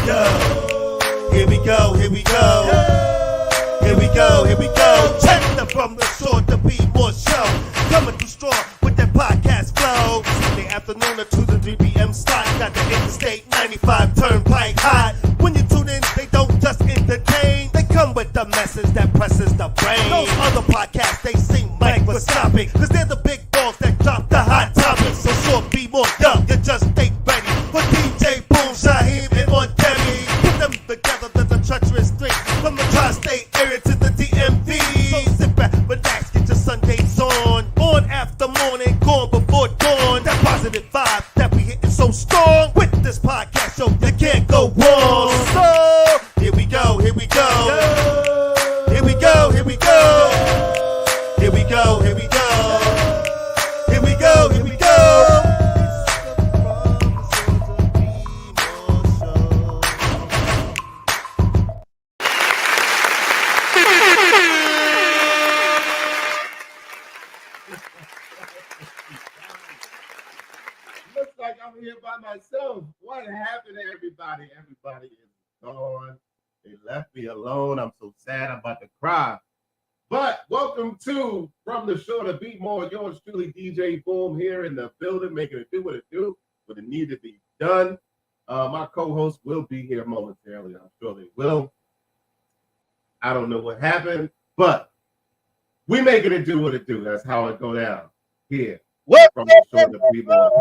go. Here we go, here we go. Here we go, here we go. Check the From the Shore to Be More show. Coming through strong with that podcast flow. Sunday afternoon at 2 to 3 p.m. slot. Got the Interstate 95 turnpike hot. When you tune in, they don't just entertain. They come with the message that presses the brain. Those other podcasts, they seem microscopic. Cause they're the big dogs that drop the hot topics. So Shore Be More, yo, you just stay ready. For DJ Boom, Shaheem, and on Demi. Put them together, there's a treacherous three. From the tri-state area to the DMV. So sit back, relax, get your Sundays on. On after morning, gone before dawn. That positive vibe that we hitting so strong. With this podcast show, you can't go wrong. So, here we go, here we go. Here we go, here we go. Here we go, here we go. Here we go, here we go. Looks like I'm here by myself. What happened to everybody? Everybody is gone. They left me alone. I'm so sad. I'm about to cry. But welcome to From the Shore to Be More. Yours truly, DJ Boom, here in the building, making it do what it needed to be done. My co-host will be here momentarily. I'm sure they will. I don't know what happened, but we making it do what it do. That's how it go down here. What? From the Shore to Be More.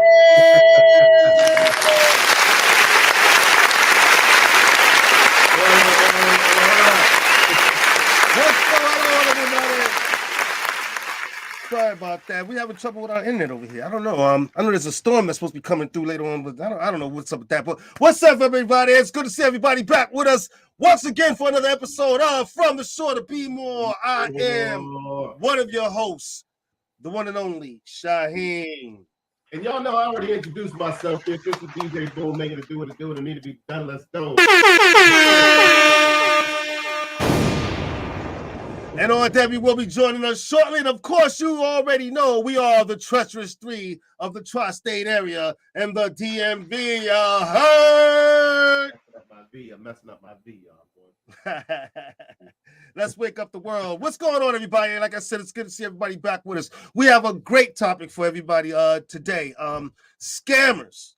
What's going on, everybody? Sorry about that. We're having trouble with our internet over here. I don't know. I know there's a storm that's supposed to be coming through later on, but I don't know what's up with that. But what's up, everybody? It's good to see everybody back with us once again for another episode of From the Shore to Be More. I am one of your hosts, the one and only Shaheem. And y'all know I already introduced myself. This is DJ Boom, making it do what it do, and it need to be done. Let's go. And on that, we will be joining us shortly. And of course, you already know we are the treacherous three of the tri-state area and the DMV. Heard? I'm messing up my V, y'all. Let's wake up the world. What's going on, everybody? Like I said, it's good to see everybody back with us. We have a great topic for everybody today. Scammers.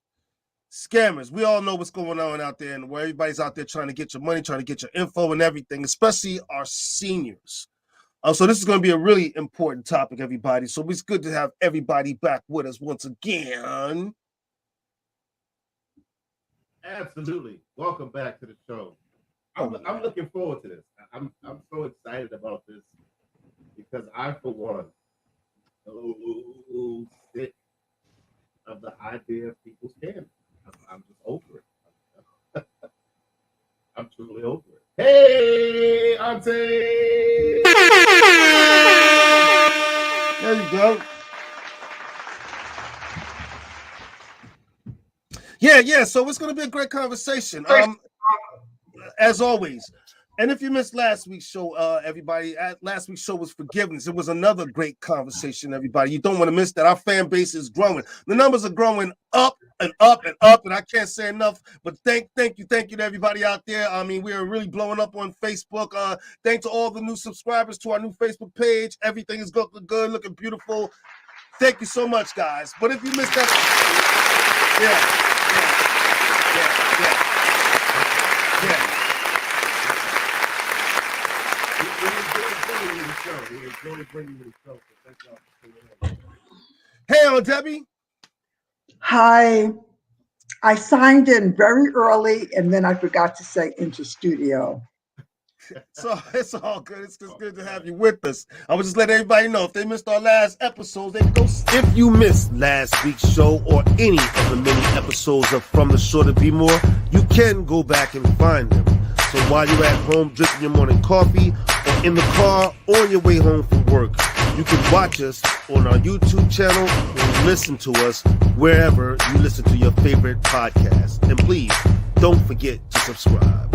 We all know what's going on out there and where everybody's out there trying to get your money, trying to get your info and everything, especially our seniors. So this is going to be a really important topic, everybody. So it's good to have everybody back with us once again. Absolutely. Welcome back to the show. I'm looking forward to this. I'm so excited about this because I, for one, so sick of the idea of people scamming. I'm just over it. I'm truly over it. Hey, Auntie! There you go. Yeah. So it's going to be a great conversation. As always. And if you missed last week's show, everybody, last week's show was forgiveness. It was another great conversation, everybody. You don't want to miss that. Our fan base is growing. The numbers are growing up and up and up, and I can't say enough. But thank you to everybody out there. I mean, we are really blowing up on Facebook. Thanks to all the new subscribers to our new Facebook page. Everything is looking good, looking beautiful. Thank you so much, guys. But if you missed that, yeah. Hey, Aunt Debbie. Hi. I signed in very early and then I forgot to say into studio. So it's all good. It's just good to have you with us. I was just letting everybody know if they missed our last episodes, they can go. If you missed last week's show or any of the many episodes of From the Shore to Be More, you can go back and find them. So while you're at home drinking your morning coffee or in the car on your way home from work, you can watch us on our YouTube channel or listen to us wherever you listen to your favorite podcast. And please, don't forget to subscribe.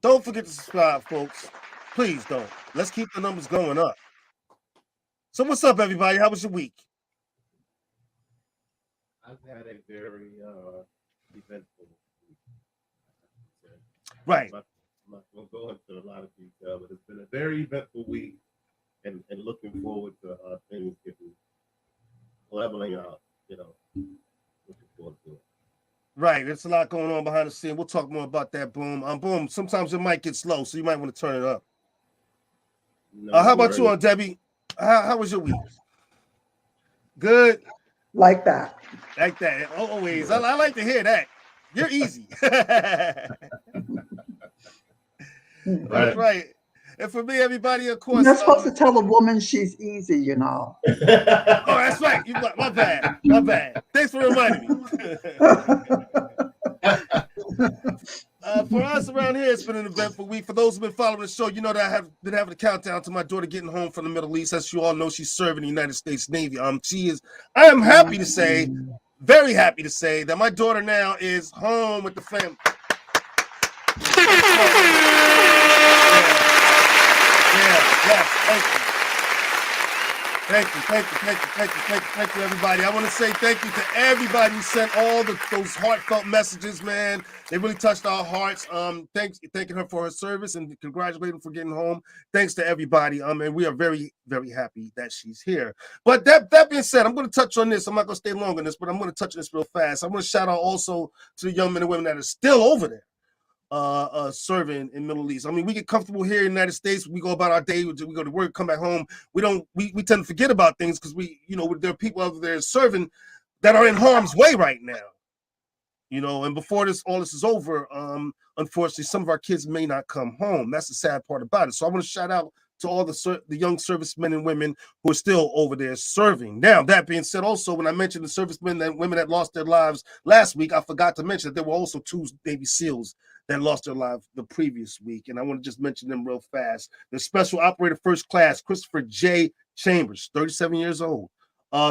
Don't forget to subscribe, folks. Please don't. Let's keep the numbers going up. So what's up, everybody? How was your week? I've had a very eventful Right. I'm not going to go into a lot of detail, but it's been a very eventful week, and looking forward to things getting leveling out. Looking forward to it. Right. There's a lot going on behind the scene. We'll talk more about that, Boom. Boom. Sometimes it might get slow, so you might want to turn it up. No How about you, worries. Debbie? How was your week? Good. Like that. Like that. Always. I like to hear that. You're easy. That's right. And for me, everybody, of course. You're not supposed to tell a woman she's easy, you know. Oh, that's right. My bad. My bad. Thanks for reminding me. For us around here, it's been an eventful week. For those who've been following the show, you know that I have been having a countdown to my daughter getting home from the Middle East. As you all know, she's serving the United States Navy. I am happy to say, very happy to say, that my daughter now is home with the family. Yes, thank you, everybody. I want to say thank you to everybody who sent all those heartfelt messages, man. They really touched our hearts. Thanking her for her service and congratulating her for getting home. Thanks to everybody. And we are very, very happy that she's here. But that being said, I'm going to touch on this. I'm not going to stay long on this, but I'm going to touch on this real fast. I'm going to shout out also to the young men and women that are still over there. Serving in Middle East. I mean, we get comfortable here in the United States. We go about our day. We go to work, come back home. We tend to forget about things because there are people out there serving that are in harm's way right now. And before all this is over, unfortunately, some of our kids may not come home. That's the sad part about it. So I want to shout out to all the young servicemen and women who are still over there serving. Now, that being said, also, when I mentioned the servicemen and women that lost their lives last week, I forgot to mention that there were also 2 Navy SEALs that lost their lives the previous week. And I want to just mention them real fast. The Special Operator First Class, Christopher J. Chambers, 37 years old.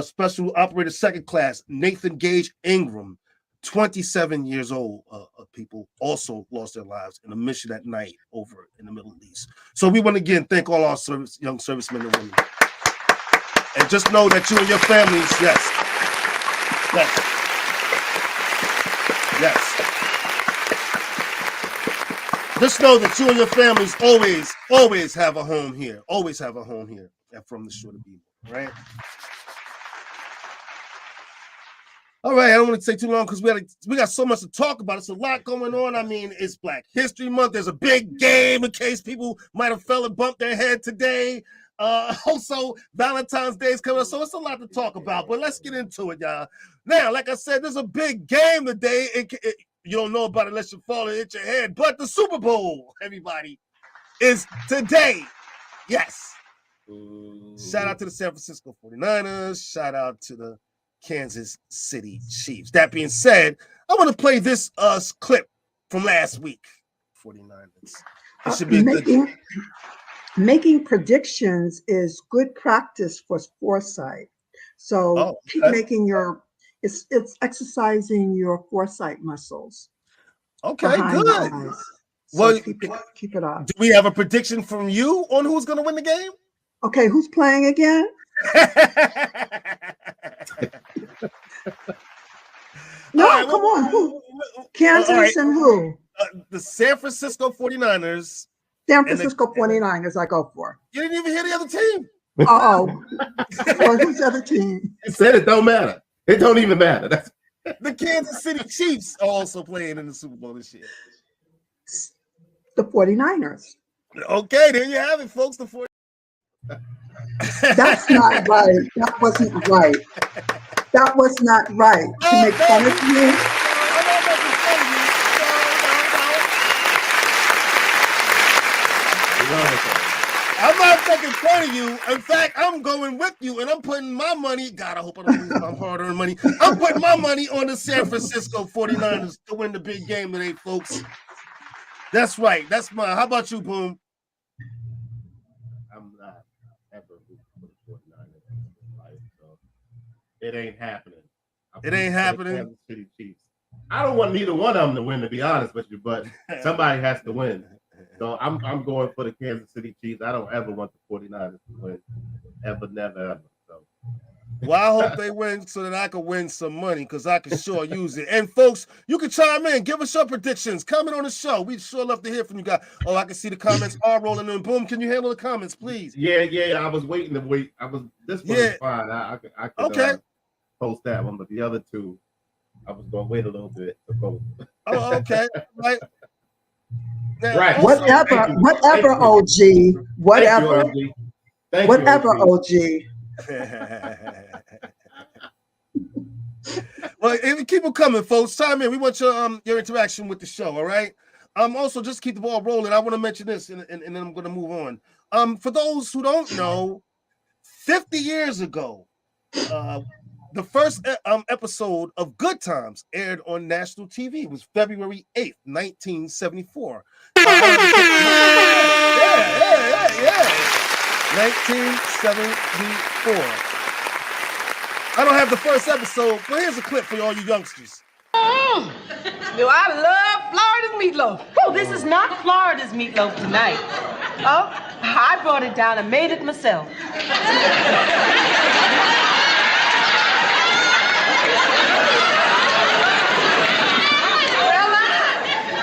Special Operator Second Class, Nathan Gage Ingram, 27 years old. People also lost their lives in a mission at night over in the Middle East. So we want to again thank all our young servicemen and women. And just know that you and your families, yes. Just know that you and your families always have a home here. Always have a home here at From the Shore to Be More, right? All right, I don't want to say too long because we got so much to talk about. It's a lot going on. I mean, it's Black History Month. There's a big game in case people might have fell and bumped their head today. Also, Valentine's Day is coming up, so it's a lot to talk about. But let's get into it, y'all. Now, like I said, there's a big game today. You don't know about it unless you fall and hit your head. But the Super Bowl, everybody, is today. Yes. Shout out to the San Francisco 49ers. Shout out to the Kansas City Chiefs. That being said, I want to play this clip from last week. 49ers. It should be making predictions is good practice for foresight. So keep making it's exercising your foresight muscles. Okay, good. So keep it up. Do we have a prediction from you on who's going to win the game? Okay, who's playing again? No, right, come on. Who? Kansas and who? The San Francisco 49ers. San Francisco 49ers I go for. You didn't even hear the other team. Well, who's the other team? You said it don't matter. It don't even matter. The Kansas City Chiefs are also playing in the Super Bowl this year. The 49ers. Okay, there you have it, folks. The 49ers. That's not right. That wasn't right. That was not right. To make fun of you. I'm not making fun of you. In fact, I'm going with you, and I'm putting my money. God, I hope I don't lose my hard-earned money. I'm putting my money on the San Francisco 49ers to win the big game today, folks. That's right. That's mine. How about you, Boom? I'm not ever rooting for the 49ers in life, so it ain't happening. It ain't happening. Kansas City Chiefs. I don't want neither one of them to win, to be honest with you, but somebody has to win. So I'm going for the Kansas City Chiefs. I don't ever want the 49ers to win. Ever, never, ever. So Well, I hope they win so that I can win some money because I can sure use it. And folks, you can chime in, give us your predictions, comment on the show. We'd sure love to hear from you guys. Oh, I can see the comments are rolling in. Boom, can you handle the comments, please? Yeah. I was waiting to wait. This one is fine. I could okay. Post that one, but the other two, I was gonna wait a little bit to post. Oh, okay. Right. Now, right. Also, whatever, OG. Whatever. Whatever, OG. Well, keep it coming, folks. Chime in. We want your interaction with the show. All right. Also, just keep the ball rolling. I want to mention this, and then I'm going to move on. For those who don't know, 50 years ago, the first episode of Good Times aired on national TV. It was February 8th, 1974. Yeah. 1974. I don't have the first episode, but here's a clip for all you youngsters. Do I love Florida's meatloaf? Oh, this is not Florida's meatloaf tonight. Oh, I brought it down and made it myself. Well,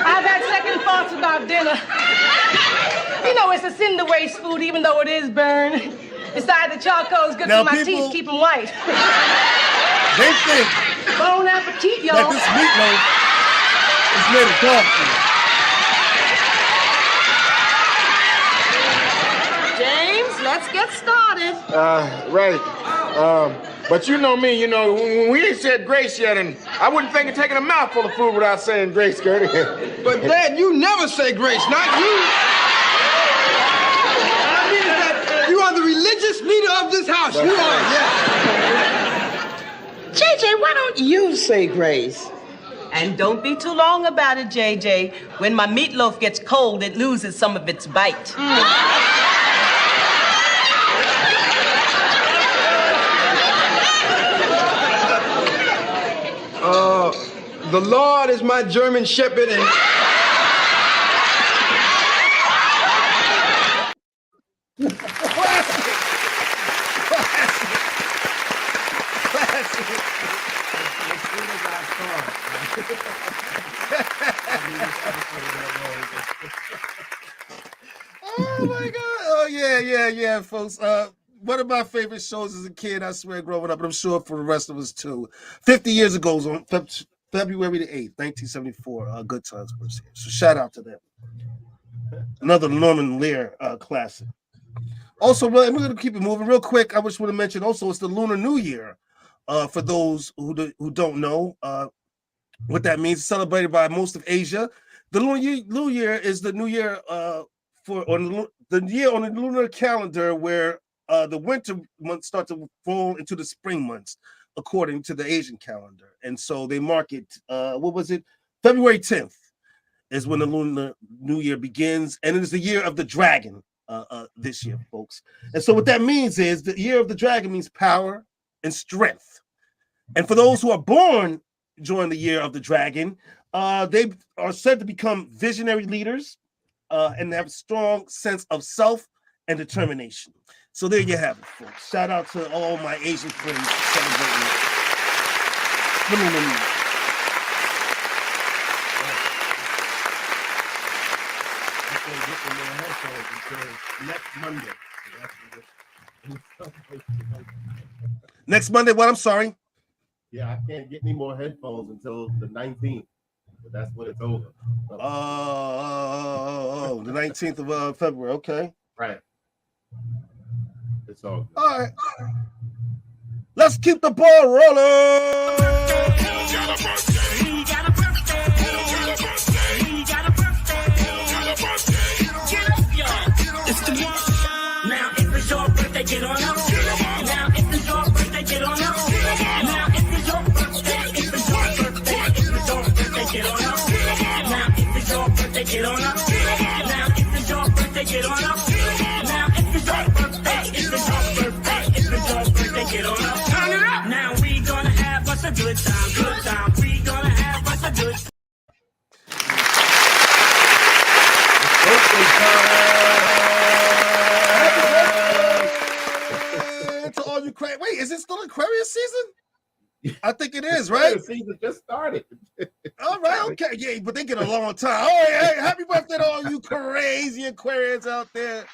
I've had second thoughts about dinner. You know, it's a sin to waste food, even though it is burned. Besides, the charcoal is good for my teeth, keep them white. They think bon appetit, y'all. that this meatloaf is made of dog food. James, let's get started. Right. But you know me, when we ain't said grace yet, and I wouldn't think of taking a mouthful of food without saying grace, Gertie. But Dad, you never say grace, not you. I mean that you are the religious leader of this house. You are, yeah. JJ, why don't you say grace? And don't be too long about it, JJ. When my meatloaf gets cold, it loses some of its bite. The Lord is my German shepherd and... Oh my God. Oh yeah, folks. One of my favorite shows as a kid, I swear, growing up, but I'm sure for the rest of us too. 50 years ago, on February the 8th, 1974, Good Times was here. So shout out to them. Another Norman Lear classic. Also, we're going to keep it moving real quick. I just want to mention also it's the Lunar New Year. For those who don't know what that means, it's celebrated by most of Asia. The Lunar New Year is the new year on the lunar calendar where the winter months start to fall into the spring months, according to the Asian calendar. And so they mark it, February 10th is when the Lunar New Year begins. And it is the year of the dragon this year, folks. And so what that means is the year of the dragon means power and strength. And for those who are born during the year of the dragon, they are said to become visionary leaders and have a strong sense of self and determination. So there you have it, folks. Shout out to all my Asian friends celebrating the Lunar New Year. Next Monday, what? I'm sorry. Yeah, I can't get any more headphones until the 19th. But that's when it's over. The 19th of February. Okay. Right. It's all good. All right. Let's keep the ball rolling. It's the one. Now if it's your birthday, get on up. Now if it's your birthday, get on up. Now if it's your birthday, if it's your birthday, if it's your birthday, get on up. Now if it's your birthday, get on up. Now if it's your birthday, get on up. Now if it's your birthday, if it's your birthday, if it's your birthday, get on up. Turn it up. Now we gonna have us a good time, good time. We gonna have us a good time. To all you Wait, is it still Aquarius I think it is, right? The season just started. All right, okay. Yeah, but they get a long time. Oh, hey, happy birthday to all you crazy Aquarians out there.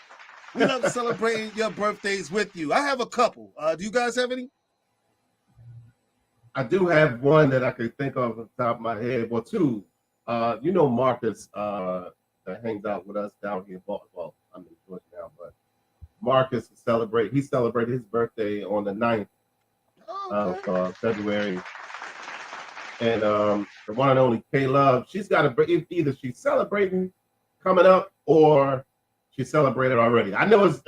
We love celebrating your birthdays with you. I have a couple. Do you guys have any? I do have one that I could think of off the top of my head. Well, two. You know Marcus that hangs out with us down here in Baltimore. I'm in Georgia now, but Marcus he celebrated his birthday on the 9th of February. And the one and only K-Love, she's got a either she's celebrating coming up or she celebrated already. I know it's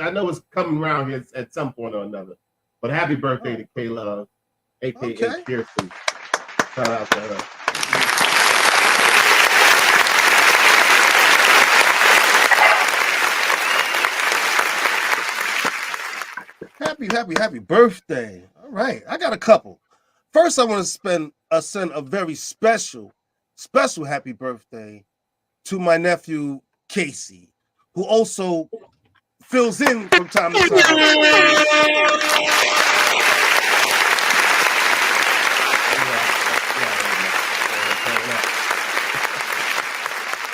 coming around here at some point or another. But happy birthday to K-Love, aka Kirsten. Shout out to her. Happy birthday. All right. I got a couple. First, I want to send a very special happy birthday to my nephew, Casey, who also fills in from time to time.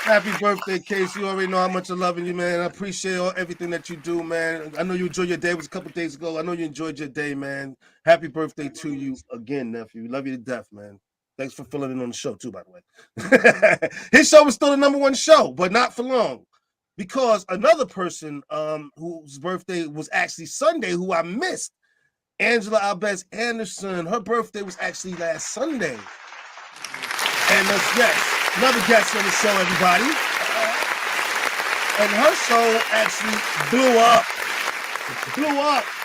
Happy birthday, Casey. You already know how much I'm loving you, man. I appreciate everything that you do, man. I know you enjoyed your day. It was a couple days ago. I know you enjoyed your day, man. Happy birthday to you again, nephew. Love you to death, man. Thanks for filling in on the show, too, by the way. His show was still the #1 show, but not for long. Because another person whose birthday was actually Sunday, who I missed, Angela Albez Anderson, her birthday was actually last Sunday. And another guest on the show, everybody. And her show actually blew up.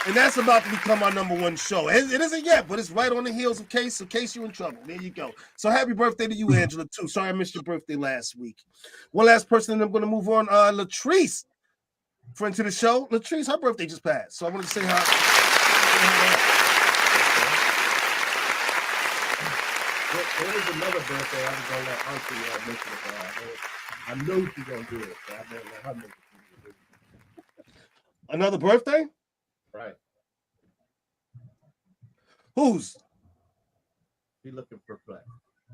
And that's about to become our #1 show. It isn't yet, but it's right on the heels of Case. So Case, you're in trouble. There you go. So happy birthday to you, Angela, too. Sorry I missed your birthday last week. One last person, and I'm going to move on. Latrice, friend to the show. Latrice, her birthday just passed. So I want to say hi. There is another birthday I was going to let Auntie mention about. I know she's going to do it, so I'm going to let her mention it. Another birthday? Right. Whose? She's looking perplexed.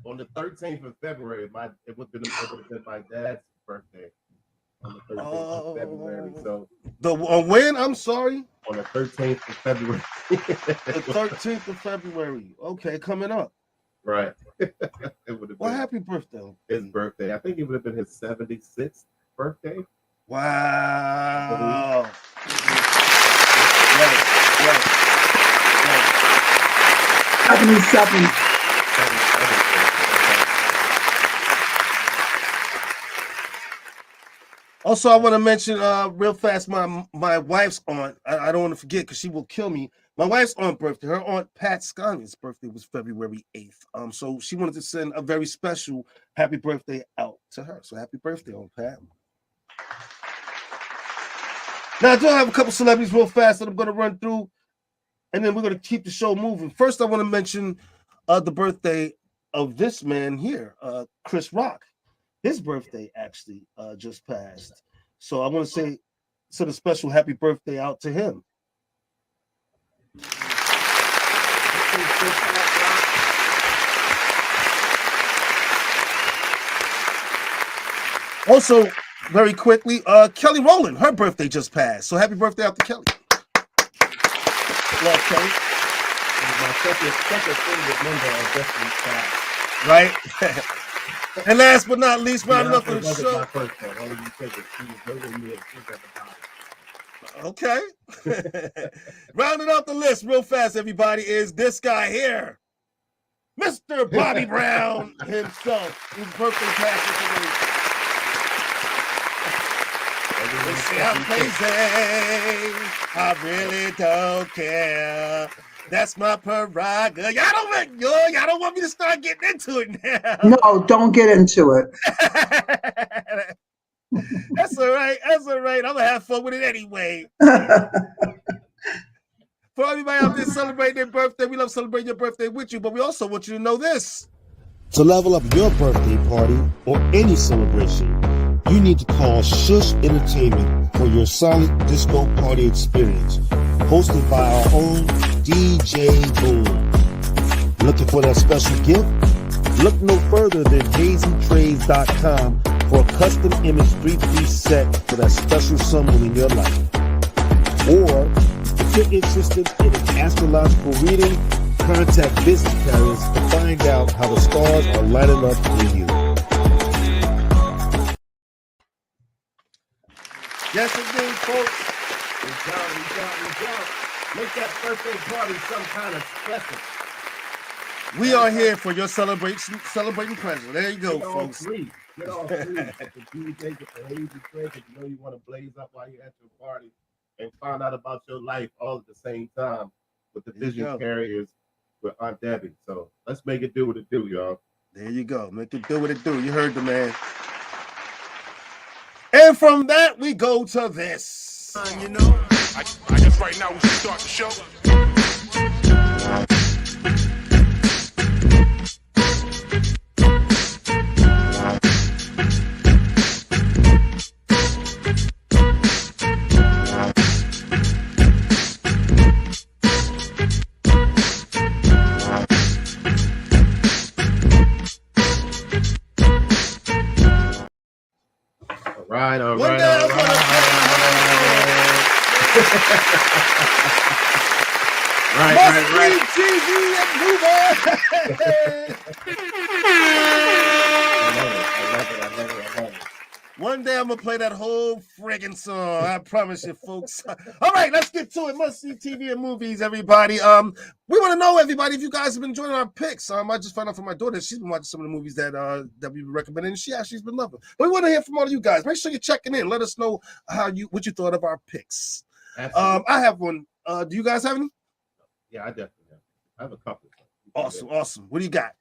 On the 13th of February, it would have been my dad's birthday. On the 13th of February. So when? I'm sorry? On the 13th of February. The 13th of February. Okay, coming up. Right. It would have been happy birthday. His birthday. I think it would have been his 76th birthday. Wow. Right. 77. Also, I want to mention real fast my wife's aunt. I don't want to forget because she will kill me. My wife's aunt birthday, her aunt Pat Scania's birthday was February 8th. So she wanted to send a very special happy birthday out to her. So happy birthday, Aunt Pat. Now, I do have a couple celebrities real fast that I'm going to run through, and then we're going to keep the show moving. First, I want to mention the birthday of this man here, Chris Rock. His birthday actually just passed. So I want to send a special happy birthday out to him. Also, very quickly, Kelly Rowland, her birthday just passed. So happy birthday out to Kelly. Love Kelly. My second favorite member of Destiny's Child. Right? And last but not least, rounding up the show. My first one. Only you take it. She was nowhere near. She's at the bottom. Okay. Rounding out the list real fast, everybody, is this guy here. Mr. Bobby Brown himself. His birthday passes today. They say I'm crazy. I really don't care. That's my prerogative. Y'all don't want me to start getting into it now. No, don't get into it. That's all right. That's all right. I'm gonna have fun with it anyway. For everybody out there celebrating their birthday, we love celebrating your birthday with you, but we also want you to know this. To level up your birthday party or any celebration, you need to call Shush Entertainment for your solid disco party experience. Hosted by our own DJ Boom. Looking for that special gift? Look no further than hazytrades.com for a custom image 3-piece set for that special someone in your life. Or, if you're interested in an astrological reading, contact Business Carriers to find out how the stars are lining up for you. Yes, indeed, folks. We go. Make that birthday party some kind of special. We are here for your celebrating pleasure. There you go, folks. Get all free. Get the DJ, get the hazy drink. If you know you want to blaze up while you're at your party and find out about your life all at the same time with the Vision Carriers with Aunt Debbie. So let's make it do what it do, y'all. There you go. Make it do what it do. You heard the man. And from that, we go to this. You know, I guess right now we should start the show. All right. Right. TV and I love it. One day I'm gonna play that whole friggin' song. I promise you, folks. All right, let's get to it. Must see TV and movies, everybody. We want to know, everybody, if you guys have been enjoying our picks. I just found out from my daughter she's been watching some of the movies that we recommended, and she's been loving. But we want to hear from all of you guys. Make sure you're checking in. Let us know what you thought of our picks. Absolutely. I have one. Do you guys have any? Yeah, I definitely have. I have a couple. Awesome. What do you got?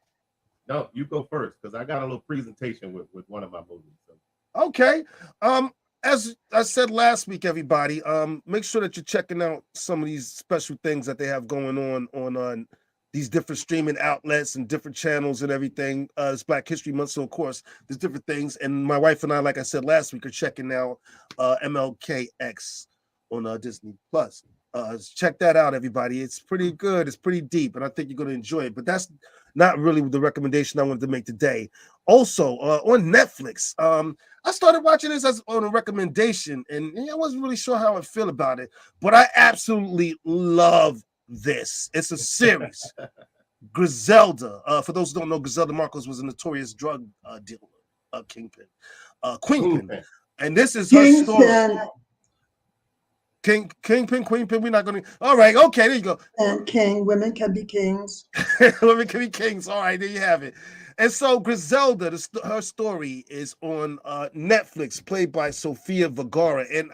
No, you go first because I got a little presentation with one of my movies. So. Okay. As I said last week, everybody, make sure that you're checking out some of these special things that they have going on these different streaming outlets and different channels and everything. It's Black History Month, so of course there's different things. And my wife and I, like I said last week, are checking out MLKX on Disney Plus. Check that out, everybody. It's pretty good. It's pretty deep, and I think you're going to enjoy it. But that's not really the recommendation I wanted to make today. Also, on Netflix, I started watching this as on a recommendation, and I wasn't really sure how I feel about it, but I absolutely love this. It's a series. Griselda. For those who don't know, Griselda Marcos was a notorious drug dealer, kingpin, queenpin, and this is her story. Kingpin, queenpin. We're not going to. All right, okay, there you go. And king, women can be kings. Women can be kings. All right, there you have it. And so Griselda, her story is on Netflix, played by Sofia Vergara. And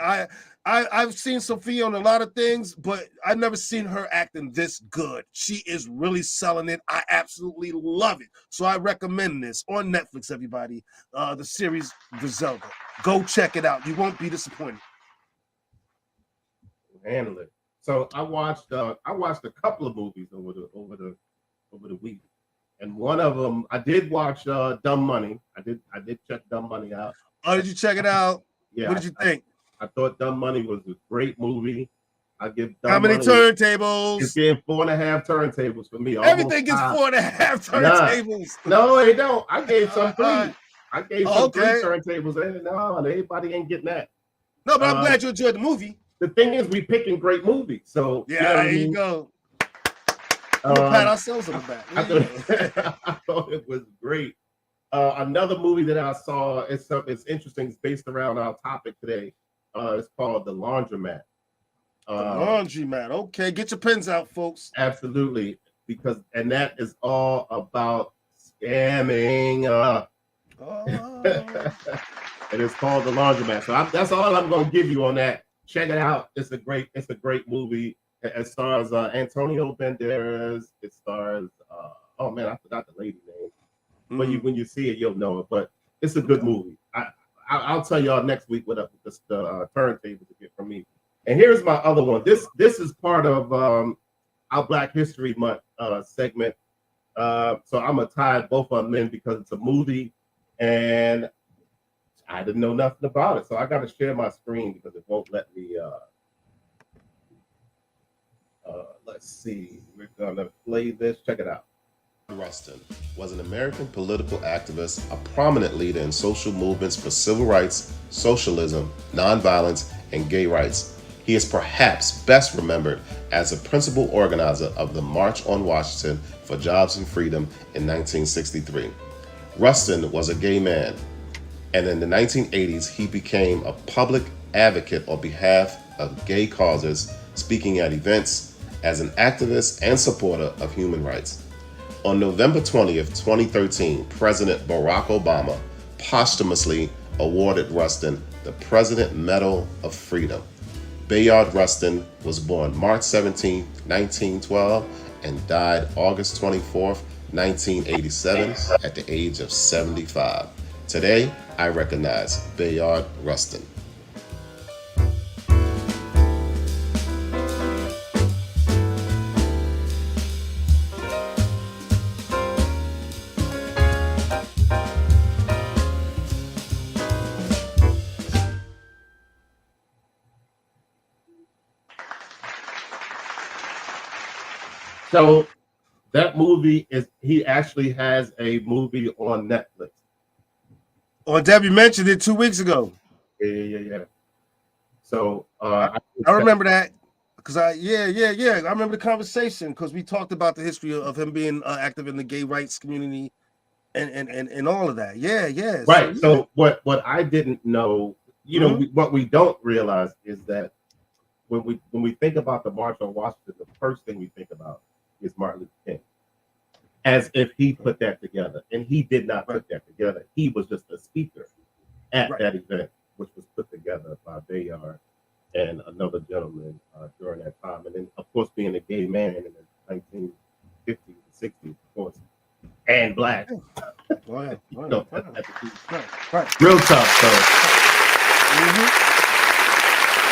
I've seen Sofia on a lot of things, but I've never seen her acting this good. She is really selling it. I absolutely love it. So I recommend this on Netflix, everybody. The series Griselda. Go check it out. You won't be disappointed. Handle it. So I watched a couple of movies over the week, and one of them I did watch Dumb Money. I did check Dumb Money out. Oh, did you check it out? Yeah. What did you think? I thought Dumb Money was a great movie. I give Dumb How many Money, turntables? It's getting 4.5 turntables for me. Everything gets 4.5 turntables. No, they don't. I gave some 3. I gave some 3 okay. turntables. No, everybody ain't getting that. No, but I'm glad you enjoyed the movie. The thing is, we picking great movies. So yeah, there you go. We'll pat ourselves on the back. I thought it was great. Another movie that I saw, it's interesting. It's based around our topic today. It's called The Laundromat. The Laundromat. Okay, get your pens out, folks. Absolutely, and that is all about scamming. It is called The Laundromat. So that's all I'm going to give you on that. Check it out. It's a great movie. It stars Antonio Banderas. It stars oh man, I forgot the lady name. But when you see it, you'll know it. But it's a good movie. I'll tell y'all next week what the turntable to get from me. And here's my other one. This is part of our Black History Month segment. So I'm gonna tie both of them in because it's a movie, and I didn't know nothing about it. So I got to share my screen because it won't let me. Let's see. We're gonna play this. Check it out. Rustin was an American political activist, a prominent leader in social movements for civil rights, socialism, nonviolence, and gay rights. He is perhaps best remembered as a principal organizer of the March on Washington for Jobs and Freedom in 1963. Rustin was a gay man, and in the 1980s he became a public advocate on behalf of gay causes, speaking at events as an activist and supporter of human rights. On November 20th, 2013, President Barack Obama posthumously awarded Rustin the President Medal of Freedom. Bayard Rustin was born March 17, 1912, and died August 24, 1987, at the age of 75. Today, I recognize Bayard Rustin. So that movie he actually has a movie on Netflix. Oh, Debbie mentioned it 2 weeks ago. Yeah. So I remember that because I remember the conversation because we talked about the history of him being active in the gay rights community and all of that. Yeah. Right. So what I didn't know, what we don't realize is that when we think about the March on Washington, the first thing we think about is Martin Luther King, as if he put that together, and he did not put that together. He was just a speaker at that event, which was put together by Bayard and another gentleman during that time. And then, of course, being a gay man in the 1950s and 60s, of course, and black. Right. Real tough. So,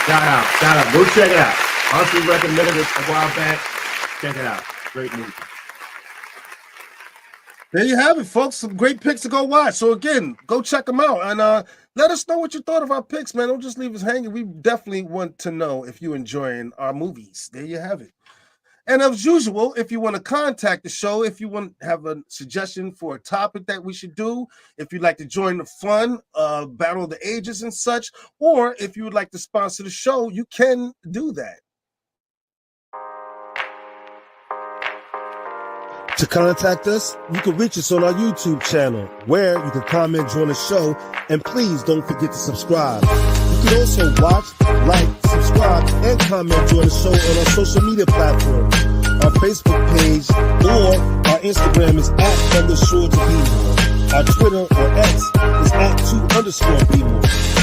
shout out. Go check it out. Archie recommended it a while back. Check it out. Great movie. There you have it, folks. Some great picks to go watch. So again, go check them out and let us know what you thought of our picks, man. Don't just leave us hanging. We definitely want to know if you're enjoying our movies. There you have it. And as usual, if you want to contact the show, if you want to have a suggestion for a topic that we should do, if you'd like to join the fun, Battle of the Ages and such, or if you would like to sponsor the show, you can do that. To contact us, you can reach us on our YouTube channel, where you can comment during the show, and please don't forget to subscribe. You can also watch, like, subscribe, and comment during the show on our social media platforms, our Facebook page, or our Instagram is @From the Shore to Be More. Our Twitter or X is @2_BeMore.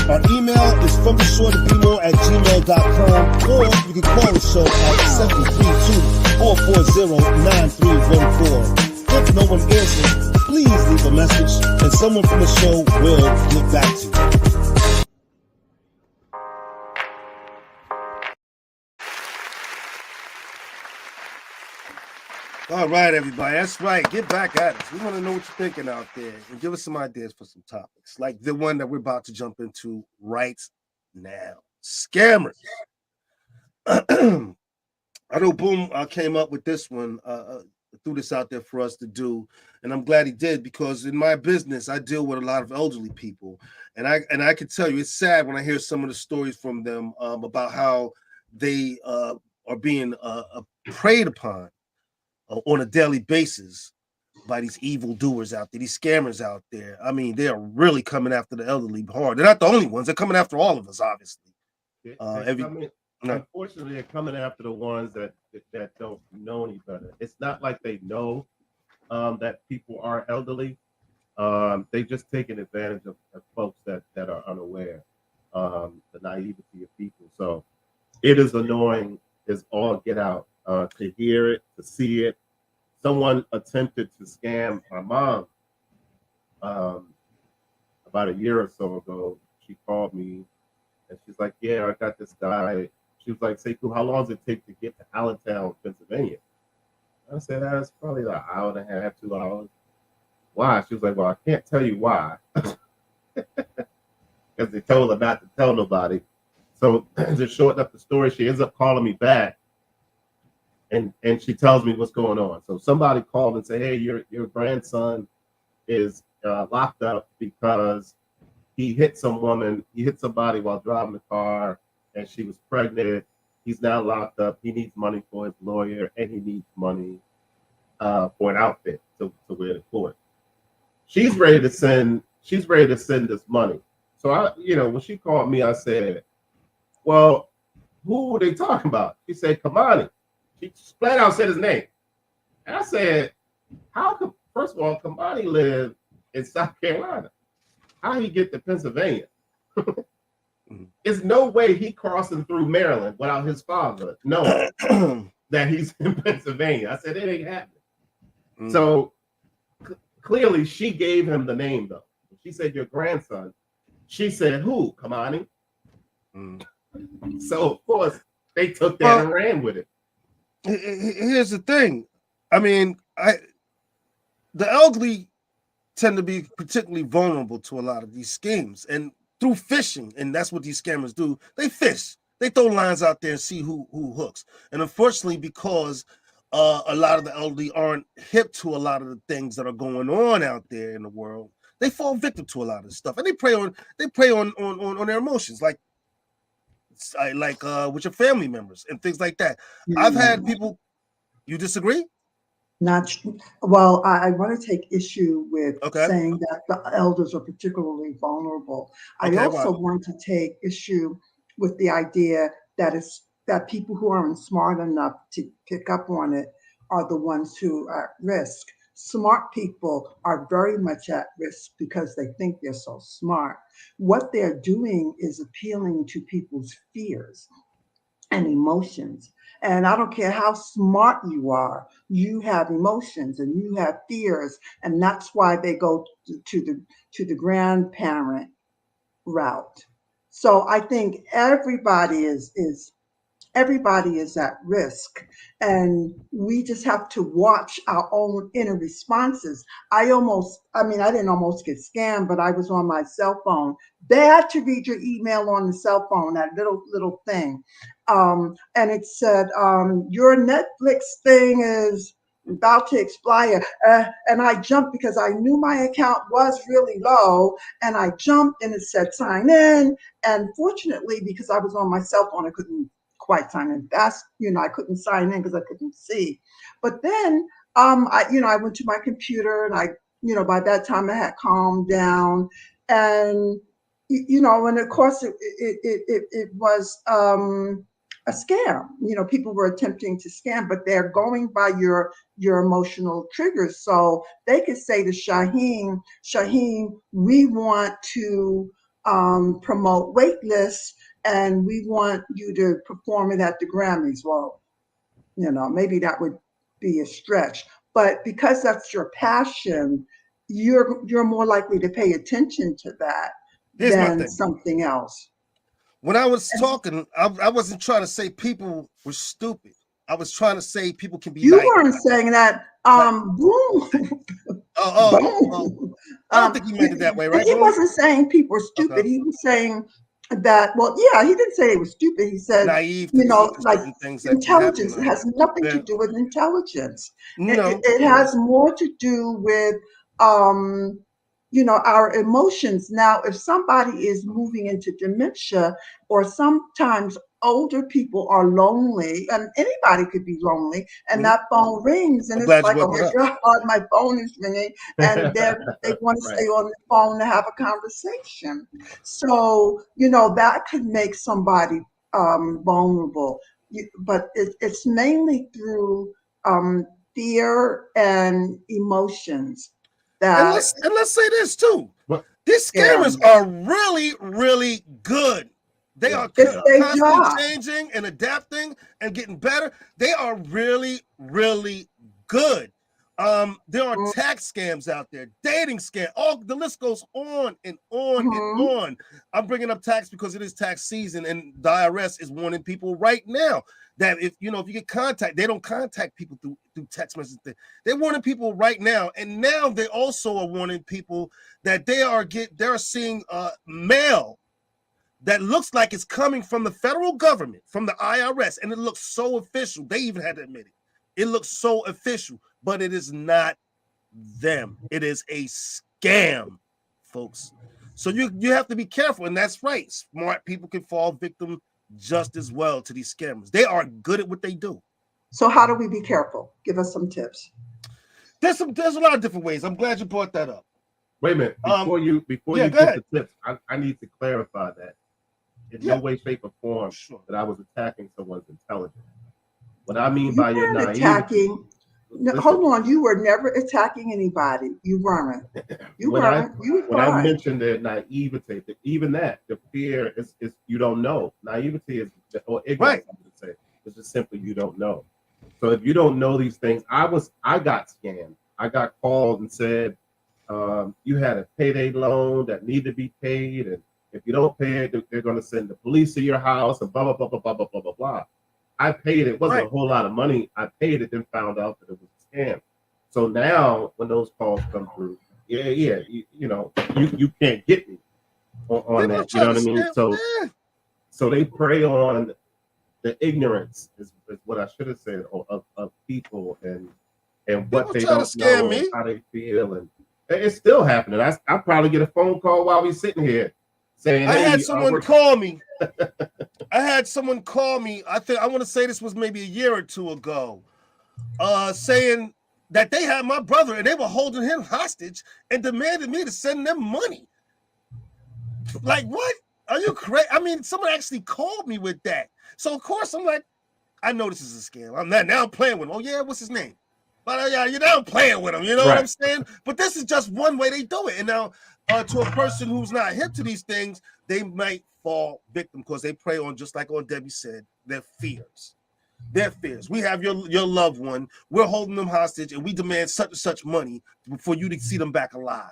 Our email is fromtheshore@gmail.com, or you can call the show at 732-440-9314. If no one answers, please leave a message, and someone from the show will get back to you. All right, everybody. That's right. Get back at us. We want to know what you're thinking out there and give us some ideas for some topics, like the one that we're about to jump into right now. Scammers. I know Boom came up with this one, threw this out there for us to do, and I'm glad he did, because in my business, I deal with a lot of elderly people, and I can tell you, it's sad when I hear some of the stories from them about how they are being preyed upon on a daily basis by these evildoers out there, these scammers out there. I mean, they are really coming after the elderly hard. They're not the only ones. They're coming after all of us, obviously. Unfortunately, they're coming after the ones that don't know any better. It's not like they know that people are elderly. They just taking advantage of folks that are unaware, the naivety of people. So it is annoying as all get out to hear it, to see it. Someone attempted to scam my mom about a year or so ago. She called me and she's like, "Yeah, I got this guy." She was like, "Sekou, how long does it take to get to Allentown, Pennsylvania?" I said, "That's probably an hour and a half, 2 hours." Why? She was like, "Well, I can't tell you why." Because they told her not to tell nobody. So just shorten up the story, she ends up calling me back. and she tells me what's going on. So somebody called and said, hey, your grandson is locked up because he hit somebody while driving the car, and she was pregnant. He's now locked up. He needs money for his lawyer, and he needs money for an outfit to wear to court. She's ready to send this money. So when she called me, I said, well, who are they talking about? She said, Kamani. She flat out said his name. And I said, first of all, Kamani lived in South Carolina. How he get to Pennsylvania? There's no way he crossing through Maryland without his father knowing that he's in Pennsylvania. I said, it ain't happening. So clearly she gave him the name, though. She said, your grandson. She said, who? Kamani. So, of course, they took that and ran with it. Here's the thing. I mean, the elderly tend to be particularly vulnerable to a lot of these schemes, and through fishing, and that's what these scammers do. They fish. They throw lines out there and see who hooks. And unfortunately, because a lot of the elderly aren't hip to a lot of the things that are going on out there in the world, they fall victim to a lot of stuff, and they prey on their emotions, like with your family members and things like that. I've had people. You disagree? Not well. I want to take issue with saying that the elders are particularly vulnerable. I also want to take issue with the idea that people who aren't smart enough to pick up on it are the ones who are at risk. Smart people are very much at risk because they think they're so smart. What they're doing is appealing to people's fears and emotions. And I don't care how smart you are, you have emotions and you have fears, and that's why they go to the grandparent route. So I think everybody is at risk, and we just have to watch our own inner responses. I didn't almost get scammed, but I was on my cell phone. They had to read your email on the cell phone, that little thing. And it said, your Netflix thing is about to expire. And I jumped because I knew my account was really low, and I jumped and it said sign in. And fortunately, because I was on my cell phone, I couldn't quite sign in. I couldn't sign in because I couldn't see. But then I went to my computer, and by that time I had calmed down, and and of course it was a scam. People were attempting to scam, but they're going by your emotional triggers. So they could say to Shaheen, we want to promote Weightless, and we want you to perform it at the Grammys. Well, maybe that would be a stretch, but because that's your passion, you're more likely to pay attention to that than something else. When I was talking, I wasn't trying to say people were stupid. I was trying to say people can be. You weren't saying that. Boom. I don't think he meant it that way, right? He wasn't saying people were stupid. Okay. He was saying that. Well, yeah, he didn't say they were stupid. He said naive. Like things intelligence. It has nothing to do with intelligence. No, it has more to do with our emotions. Now, if somebody is moving into dementia, or sometimes older people are lonely, and anybody could be lonely, and that phone rings, and it's like, oh my God, my phone is ringing, and they want to stay on the phone to have a conversation. So, that could make somebody vulnerable. But it's mainly through fear and emotions. And let's say this too. These scammers are really, really good. They are constantly changing and adapting and getting better. They are really, really good. There are tax scams out there, dating scams. The list goes on and on and on. I'm bringing up tax because it is tax season, and the IRS is warning people right now that if you get contact, they don't contact people through text messages. They're warning people right now, and now they also are warning people that they're seeing mail that looks like it's coming from the federal government, from the IRS, and it looks so official. They even had to admit it. It looks so official, but it is not them. It is a scam, folks. So you have to be careful, and that's right. Smart people can fall victim just as well to these scammers. They are good at what they do. So how do we be careful? Give us some tips. There's a lot of different ways. I'm glad you brought that up. Wait a minute. Before you go get ahead. the tips, I need to clarify that. In no way, shape, or form that I was attacking someone's intelligence. What I mean by your naivety. Attacking. No, hold on. You were never attacking anybody. You weren't. You weren't. When I mentioned the naivete, even that, the fear is you don't know. Naivety is, or ignorance, I would say. It's just simply you don't know. So if you don't know these things, I got scammed. I got called and said, you had a payday loan that needed to be paid, and if you don't pay it, they're going to send the police to your house, and blah, blah, blah, blah, blah, blah, blah, blah, blah. I paid it. It wasn't a whole lot of money. I paid it, then found out that it was a scam. So now when those calls come through, you can't get me on that. You know what I mean? So they prey on the ignorance is what I should have said of people and what they don't know and how they feel, and it's still happening. I probably get a phone call while we're sitting here saying, I had someone call me. I had someone call me. I want to say this was maybe a year or two ago, saying that they had my brother and they were holding him hostage and demanded me to send them money. Like, what? Are you crazy? I mean, someone actually called me with that. So of course I'm like, I know this is a scam. I'm playing with him. Oh yeah, what's his name? But you're now playing with him. You know what I'm saying? But this is just one way they do it. And now, to a person who's not hip to these things, they might fall victim because they prey on, just like Debbie said, their fears. Their fears. We have your loved one. We're holding them hostage, and we demand such and such money for you to see them back alive.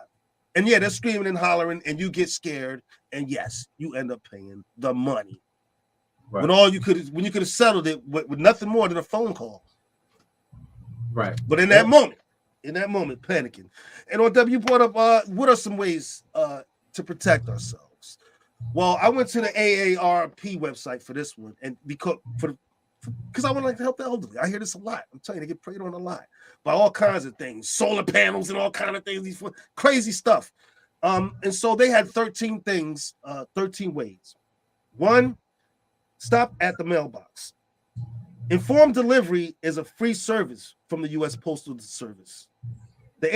And yeah, they're screaming and hollering, and you get scared, and yes, you end up paying the money. Right. When you could have settled it with nothing more than a phone call. Right. But in that moment, panicking. And OW, you brought up what are some ways to protect ourselves? Well, I went to the AARP website for this one, and because I would like to help the elderly. I hear this a lot. I'm telling you, they get preyed on a lot by all kinds of things, solar panels and all kinds of things, these crazy stuff. And so they had 13 things, 13 ways. 1, stop at the mailbox. Informed delivery is a free service from the U.S. Postal Service. The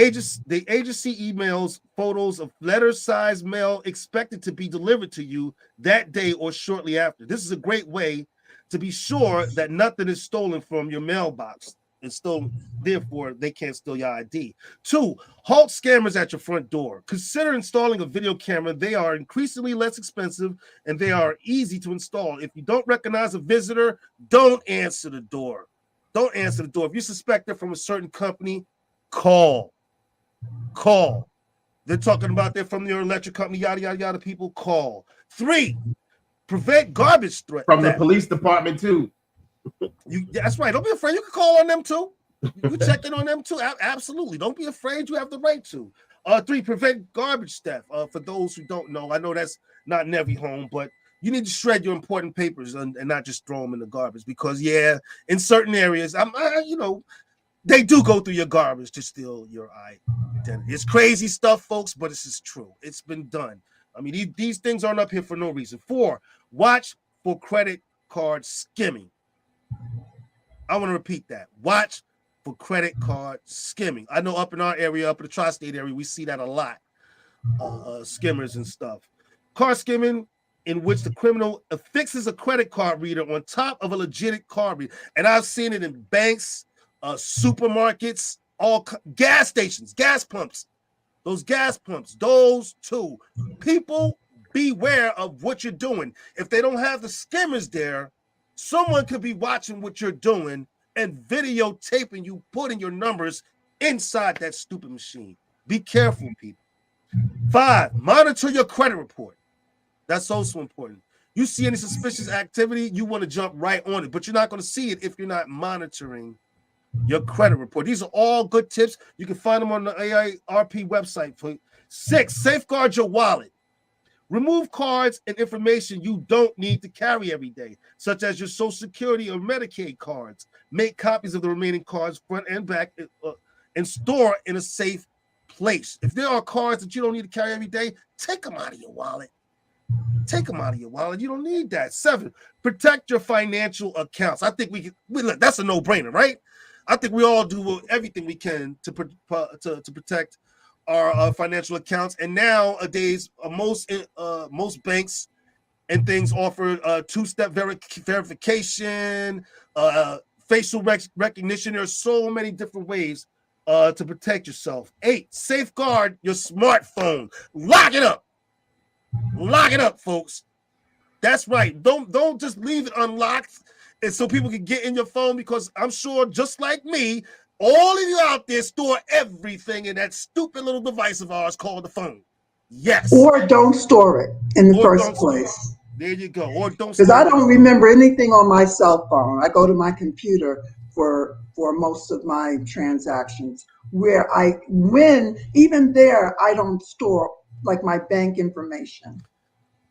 agency emails photos of letter-sized mail expected to be delivered to you that day or shortly after. This is a great way to be sure that nothing is stolen from your mailbox, and still, therefore, they can't steal your ID. 2, halt scammers at your front door. Consider installing a video camera. They are increasingly less expensive, and they are easy to install. If you don't recognize a visitor, don't answer the door. Don't answer the door. If you suspect they're from a certain company, call. They're talking about they're from your electric company, yada, yada, yada. People, call. 3, prevent garbage threat. From the police department, too. That's right. Don't be afraid. You can call on them too. You check in on them too. Absolutely. Don't be afraid. You have the right to. 3, prevent garbage theft. For those who don't know, I know that's not in every home, but you need to shred your important papers and not just throw them in the garbage, because in certain areas, they do go through your garbage to steal your identity. It's crazy stuff, folks, but this is true. It's been done. I mean, these things aren't up here for no reason. 4, watch for credit card skimming. I want to repeat that. Watch for credit card skimming. I know up in our area, up in the tri-state area, we see that a lot. Skimmers and stuff. Card skimming, in which the criminal affixes a credit card reader on top of a legitimate card reader. And I've seen it in banks, supermarkets, gas stations, gas pumps. Those gas pumps, those too. People, beware of what you're doing. If they don't have the skimmers there, someone could be watching what you're doing and videotaping you putting your numbers inside that stupid machine. Be careful, people. 5, monitor your credit report. That's also important. You see any suspicious activity, you want to jump right on it, but you're not going to see it if you're not monitoring your credit report. These are all good tips. You can find them on the AARP website. 6, safeguard your wallet. Remove cards and information you don't need to carry every day, such as your Social Security or Medicaid cards. Make copies of the remaining cards, front and back, and store in a safe place. If there are cards that you don't need to carry every day, take them out of your wallet. Take them out of your wallet. You don't need that. 7, protect your financial accounts. I think we look, that's a no-brainer, right? I think we all do everything we can to protect our financial accounts. And nowadays, most banks and things offer two-step verification, facial recognition. There's so many different ways to protect yourself. 8, safeguard your smartphone. Lock it up. Lock it up, folks. That's right. Don't just leave it unlocked and so people can get in your phone, because I'm sure, just like me, all of you out there store everything in that stupid little device of ours called the phone. Yes. Or don't store it in the first place. There you go. Or don't. Because I don't remember anything on my cell phone. I go to my computer for most of my transactions, where even there, I don't store like my bank information.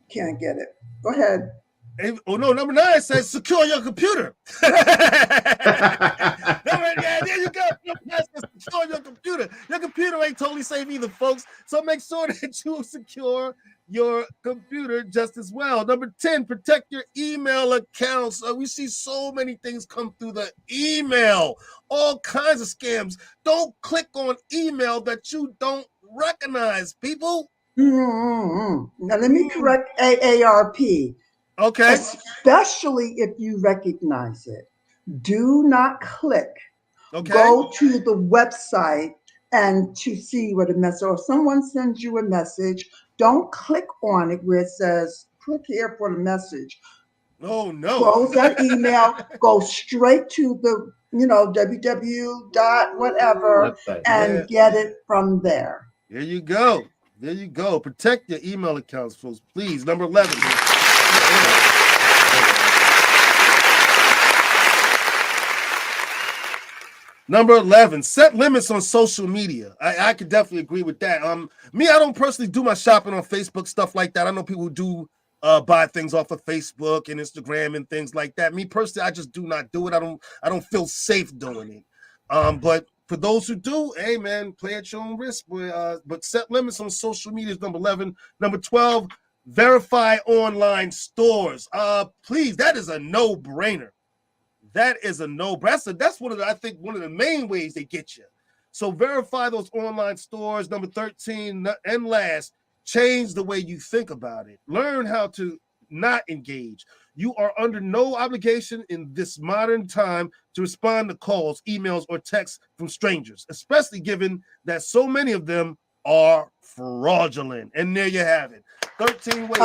Can't get it. Go ahead. Oh no, number 9 says secure your computer. Yeah, there you go. Secure your computer. Your computer ain't totally safe either, folks. So make sure that you secure your computer just as well. Number 10, protect your email accounts. We see so many things come through the email, all kinds of scams. Don't click on email that you don't recognize, people. Now let me correct AARP. Okay. Especially if you recognize it. Do not click. Okay. Go to the website and to see what a message, or if someone sends you a message, don't click on it where it says, click here for the message. Oh, no. Close that email, go straight to the, www.whatever and get it from there. There you go. There you go. Protect your email accounts, folks, please. Number 11. Number 11, set limits on social media. I could definitely agree with that. Me, I don't personally do my shopping on Facebook, stuff like that. I know people who do buy things off of Facebook and Instagram and things like that. Me personally, I just do not do it. I don't feel safe doing it. But for those who do, hey man, play at your own risk. But set limits on social media is number 11. Number 12, verify online stores. Please, that is a no-brainer. That is a no-brainer. That's one of the main ways they get you. So verify those online stores. Number 13, and last, change the way you think about it. Learn how to not engage. You are under no obligation in this modern time to respond to calls, emails, or texts from strangers, especially given that so many of them are fraudulent. And there you have it. 13 ways.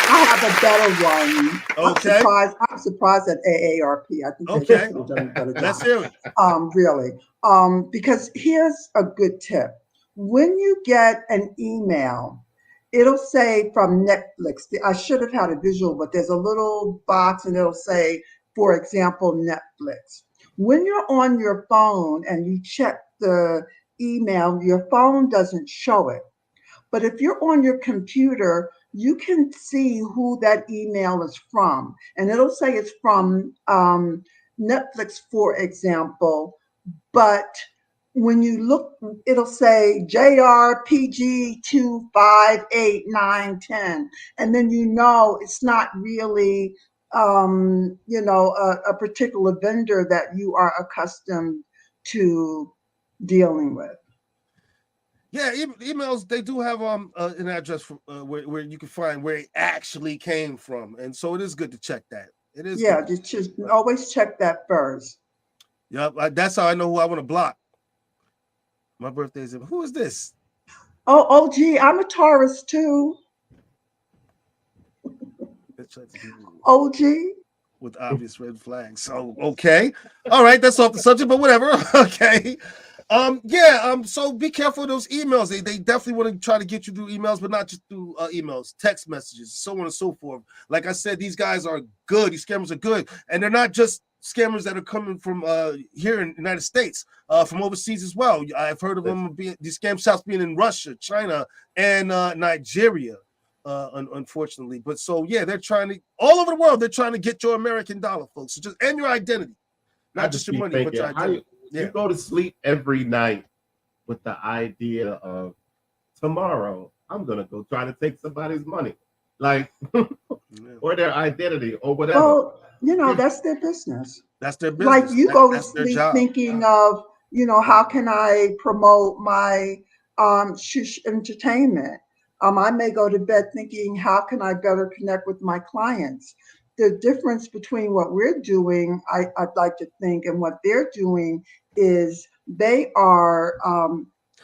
I have a better one. Okay. I'm surprised at AARP. I think they should have done a better job. Let's hear it. Really. Because here's a good tip. When you get an email, it'll say from Netflix. I should have had a visual, but there's a little box and it'll say, for example, Netflix. When you're on your phone and you check the email, your phone doesn't show it. But if you're on your computer, you can see who that email is from. And it'll say it's from Netflix, for example. But when you look, it'll say JRPG 258910. And then it's not really a particular vendor that you are accustomed to dealing with. Yeah, emails, they do have an address for, where you can find where it actually came from. And so it is good to check that. It is. Yeah, just always check that first. Yep, that's how I know who I want to block. My birthday's in. Who is this? Oh, gee, I'm a Taurus too. OG. With obvious red flags. So, okay. All right, that's off the subject, but whatever. Okay. So be careful of those emails. They definitely want to try to get you through emails, but not just through emails, text messages, so on and so forth. Like I said, these guys are good. These scammers are good, and they're not just scammers that are coming from here in the United States, from overseas as well. I've heard of them these scam shops being in Russia, China, and Nigeria. Unfortunately, but so yeah, they're trying to all over the world. They're trying to get your American dollar, folks. So just and your identity, not just your money, but your identity. You go to sleep every night with the idea of tomorrow I'm gonna go try to take somebody's money, like or their identity or whatever. Well, you know, that's their business. That's their business. Like you go to sleep thinking of, you know, how can I promote my shush entertainment? I may go to bed thinking, how can I better connect with my clients? The difference between what we're doing, I'd like to think, and what they're doing is they are,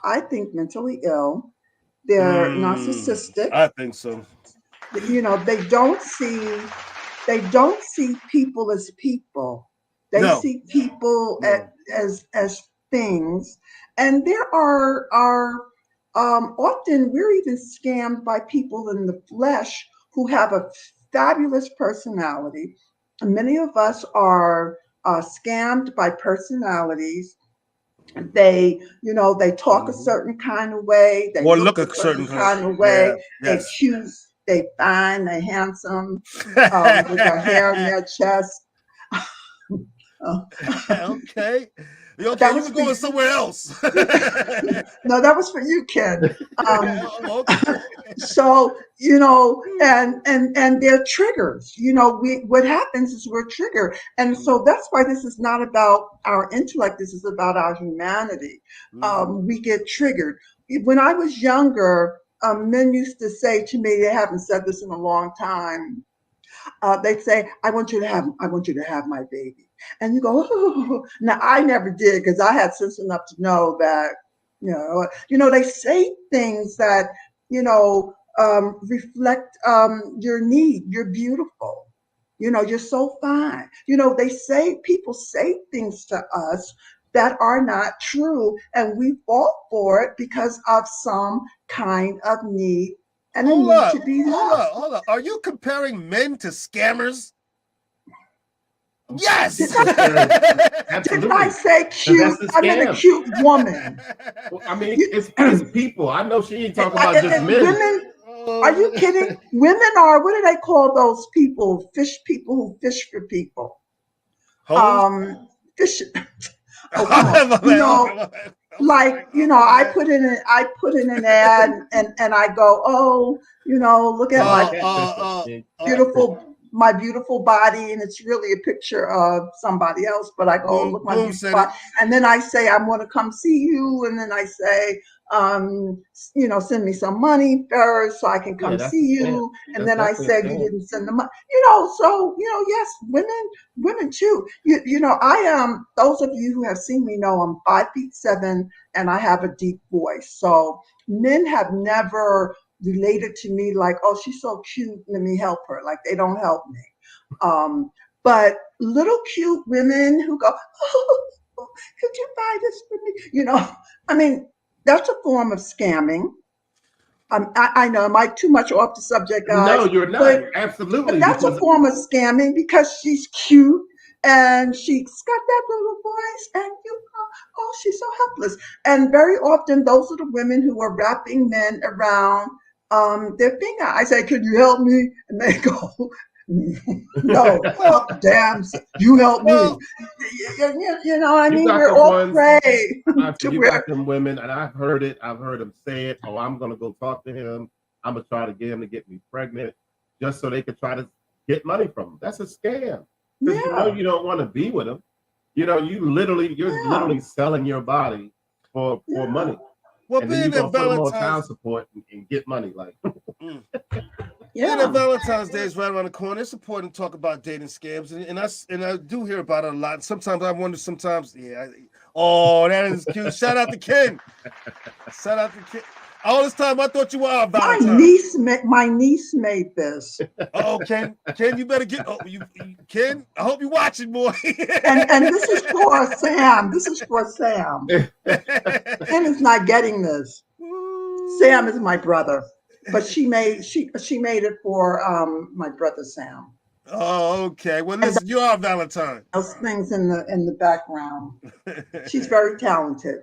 I think, mentally ill. They're narcissistic. I think so. You know, they don't see people as people. They see people as things. And there are often we're even scammed by people in the flesh who have a fabulous personality. And many of us are scammed by personalities. They, you know, they talk a certain kind of way. They look a certain kind of way. Yeah, they're cute. They fine. They handsome. With their hair in their chest. Okay. Okay, you were going somewhere else. No, that was for you, Ken. So, you know, and they're triggers. You know, what happens is we're triggered. And so that's why this is not about our intellect. This is about our humanity. We get triggered. When I was younger, men used to say to me, they haven't said this in a long time. They'd say, I want you to have my baby. And you go, oh. Now I never did, because I had sense enough to know that, you know, they say things that, you know, reflect your need. You're beautiful. You know, you're so fine. You know, people say things to us that are not true, and we fall for it because of some kind of need and a need to be loved. Hold up. Are you comparing men to scammers? Yes. Didn't I say cute? I mean a cute woman. Well, I mean, it's people. I know she ain't talking about just men. Women, are you kidding? Women are, what do they call those people? People who fish for people. Fish. You know, like, you know, I put in an ad and I go, oh, you know, look at my beautiful body, and it's really a picture of somebody else, but I go, look, my beautiful body. And then I say, I want to come see you, and then I say, you know, send me some money first so I can come see you. And then I said, you didn't send the money, you know. So, you know, yes, women too. You know, I am, those of you who have seen me know I'm 5'7" and I have a deep voice. So men have never related to me like, oh, she's so cute, let me help her. Like, they don't help me. But little cute women who go, oh, could you buy this for me? You know, I mean, that's a form of scamming. I know, am I too much off the subject, guys? No, you're not. Absolutely. But that's a form of scamming because she's cute and she's got that little voice, and you go, oh, she's so helpless. And very often, those are the women who are wrapping men around their finger. I say, could you help me? And they go, no, damn, you help me. You know, I mean, we're all prey. You got them women, and I've heard them say it. Oh, I'm gonna go talk to him. I'm gonna try to get him to get me pregnant, just so they could try to get money from him. That's a scam. Because you know you don't want to be with him. You know, you're literally selling your body for money. Well, and then you're gonna put more child support and get money, like. Yeah, Valentine's Day is right around the corner. It's important to talk about dating scams, and I do hear about it a lot. Sometimes I wonder. Oh, that is cute. Shout out to Ken. Shout out to Ken. All this time I thought you were out Valentine's. My niece made this. Oh, Ken, you better get. Oh, Ken, I hope you're watching, boy. and this is for Sam. This is for Sam. Ken is not getting this. Sam is my brother. But she made it for my brother Sam. Oh, okay. Well, listen, you are Valentine. Those things in the background. She's very talented.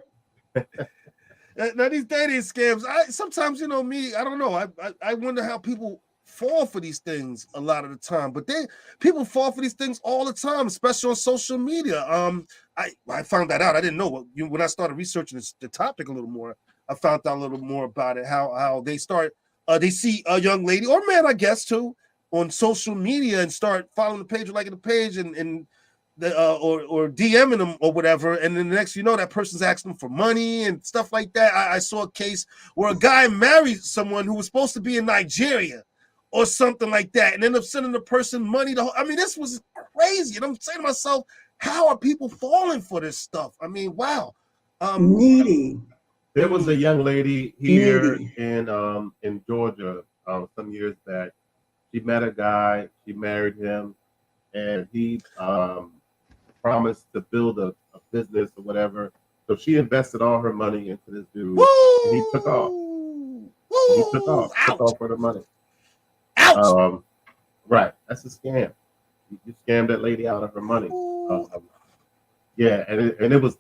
Now these dating scams, sometimes, you know, me, I don't know. I wonder how people fall for these things a lot of the time. But people fall for these things all the time, especially on social media. I found that out. I didn't know when I started researching the topic a little more. I found out a little more about it. How they start. They see a young lady or man, I guess, too, on social media and start following the page or liking the page and or DMing them or whatever, and then the next you know that person's asking them for money and stuff like that. I saw a case where a guy married someone who was supposed to be in Nigeria or something like that, and ended up sending the person money. I mean, this was crazy, and I'm saying to myself, how are people falling for this stuff? I mean, wow. Needy. There was a young lady here in Georgia some years back. She met a guy, she married him, and he promised to build a business or whatever. So she invested all her money into this dude, and he took off. He took off for the money. Ouch. Right, that's a scam. You scammed that lady out of her money. Yeah, and it was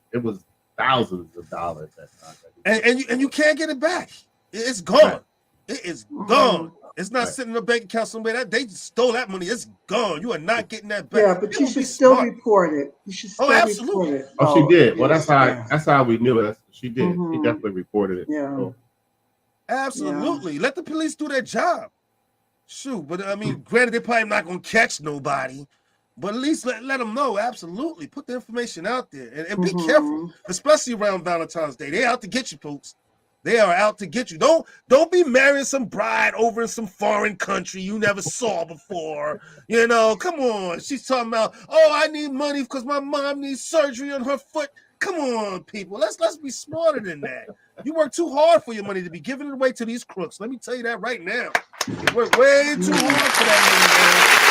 thousands of dollars that time. And you can't get it back. It's gone. Right. It is gone. It's not sitting in a bank account somewhere. They just stole that money. It's gone. You are not getting that back. Yeah, but you should still report it. You should still absolutely. report it. Oh, she did. Well, that's how we knew it. She did. She definitely reported it. Yeah. So. Absolutely. Yeah. Let the police do their job. Shoot, but I mean, granted, they're probably not gonna catch nobody, but at least let them know. Absolutely, put the information out there and be careful, especially around Valentine's Day. They're out to get you, folks. They are out to get you. Don't be marrying some bride over in some foreign country you never saw before. You know, come on. She's talking about, oh, I need money because my mom needs surgery on her foot. Come on, people. Let's be smarter than that. You work too hard for your money to be giving it away to these crooks. Let me tell you that right now. You work way too hard for that money, man.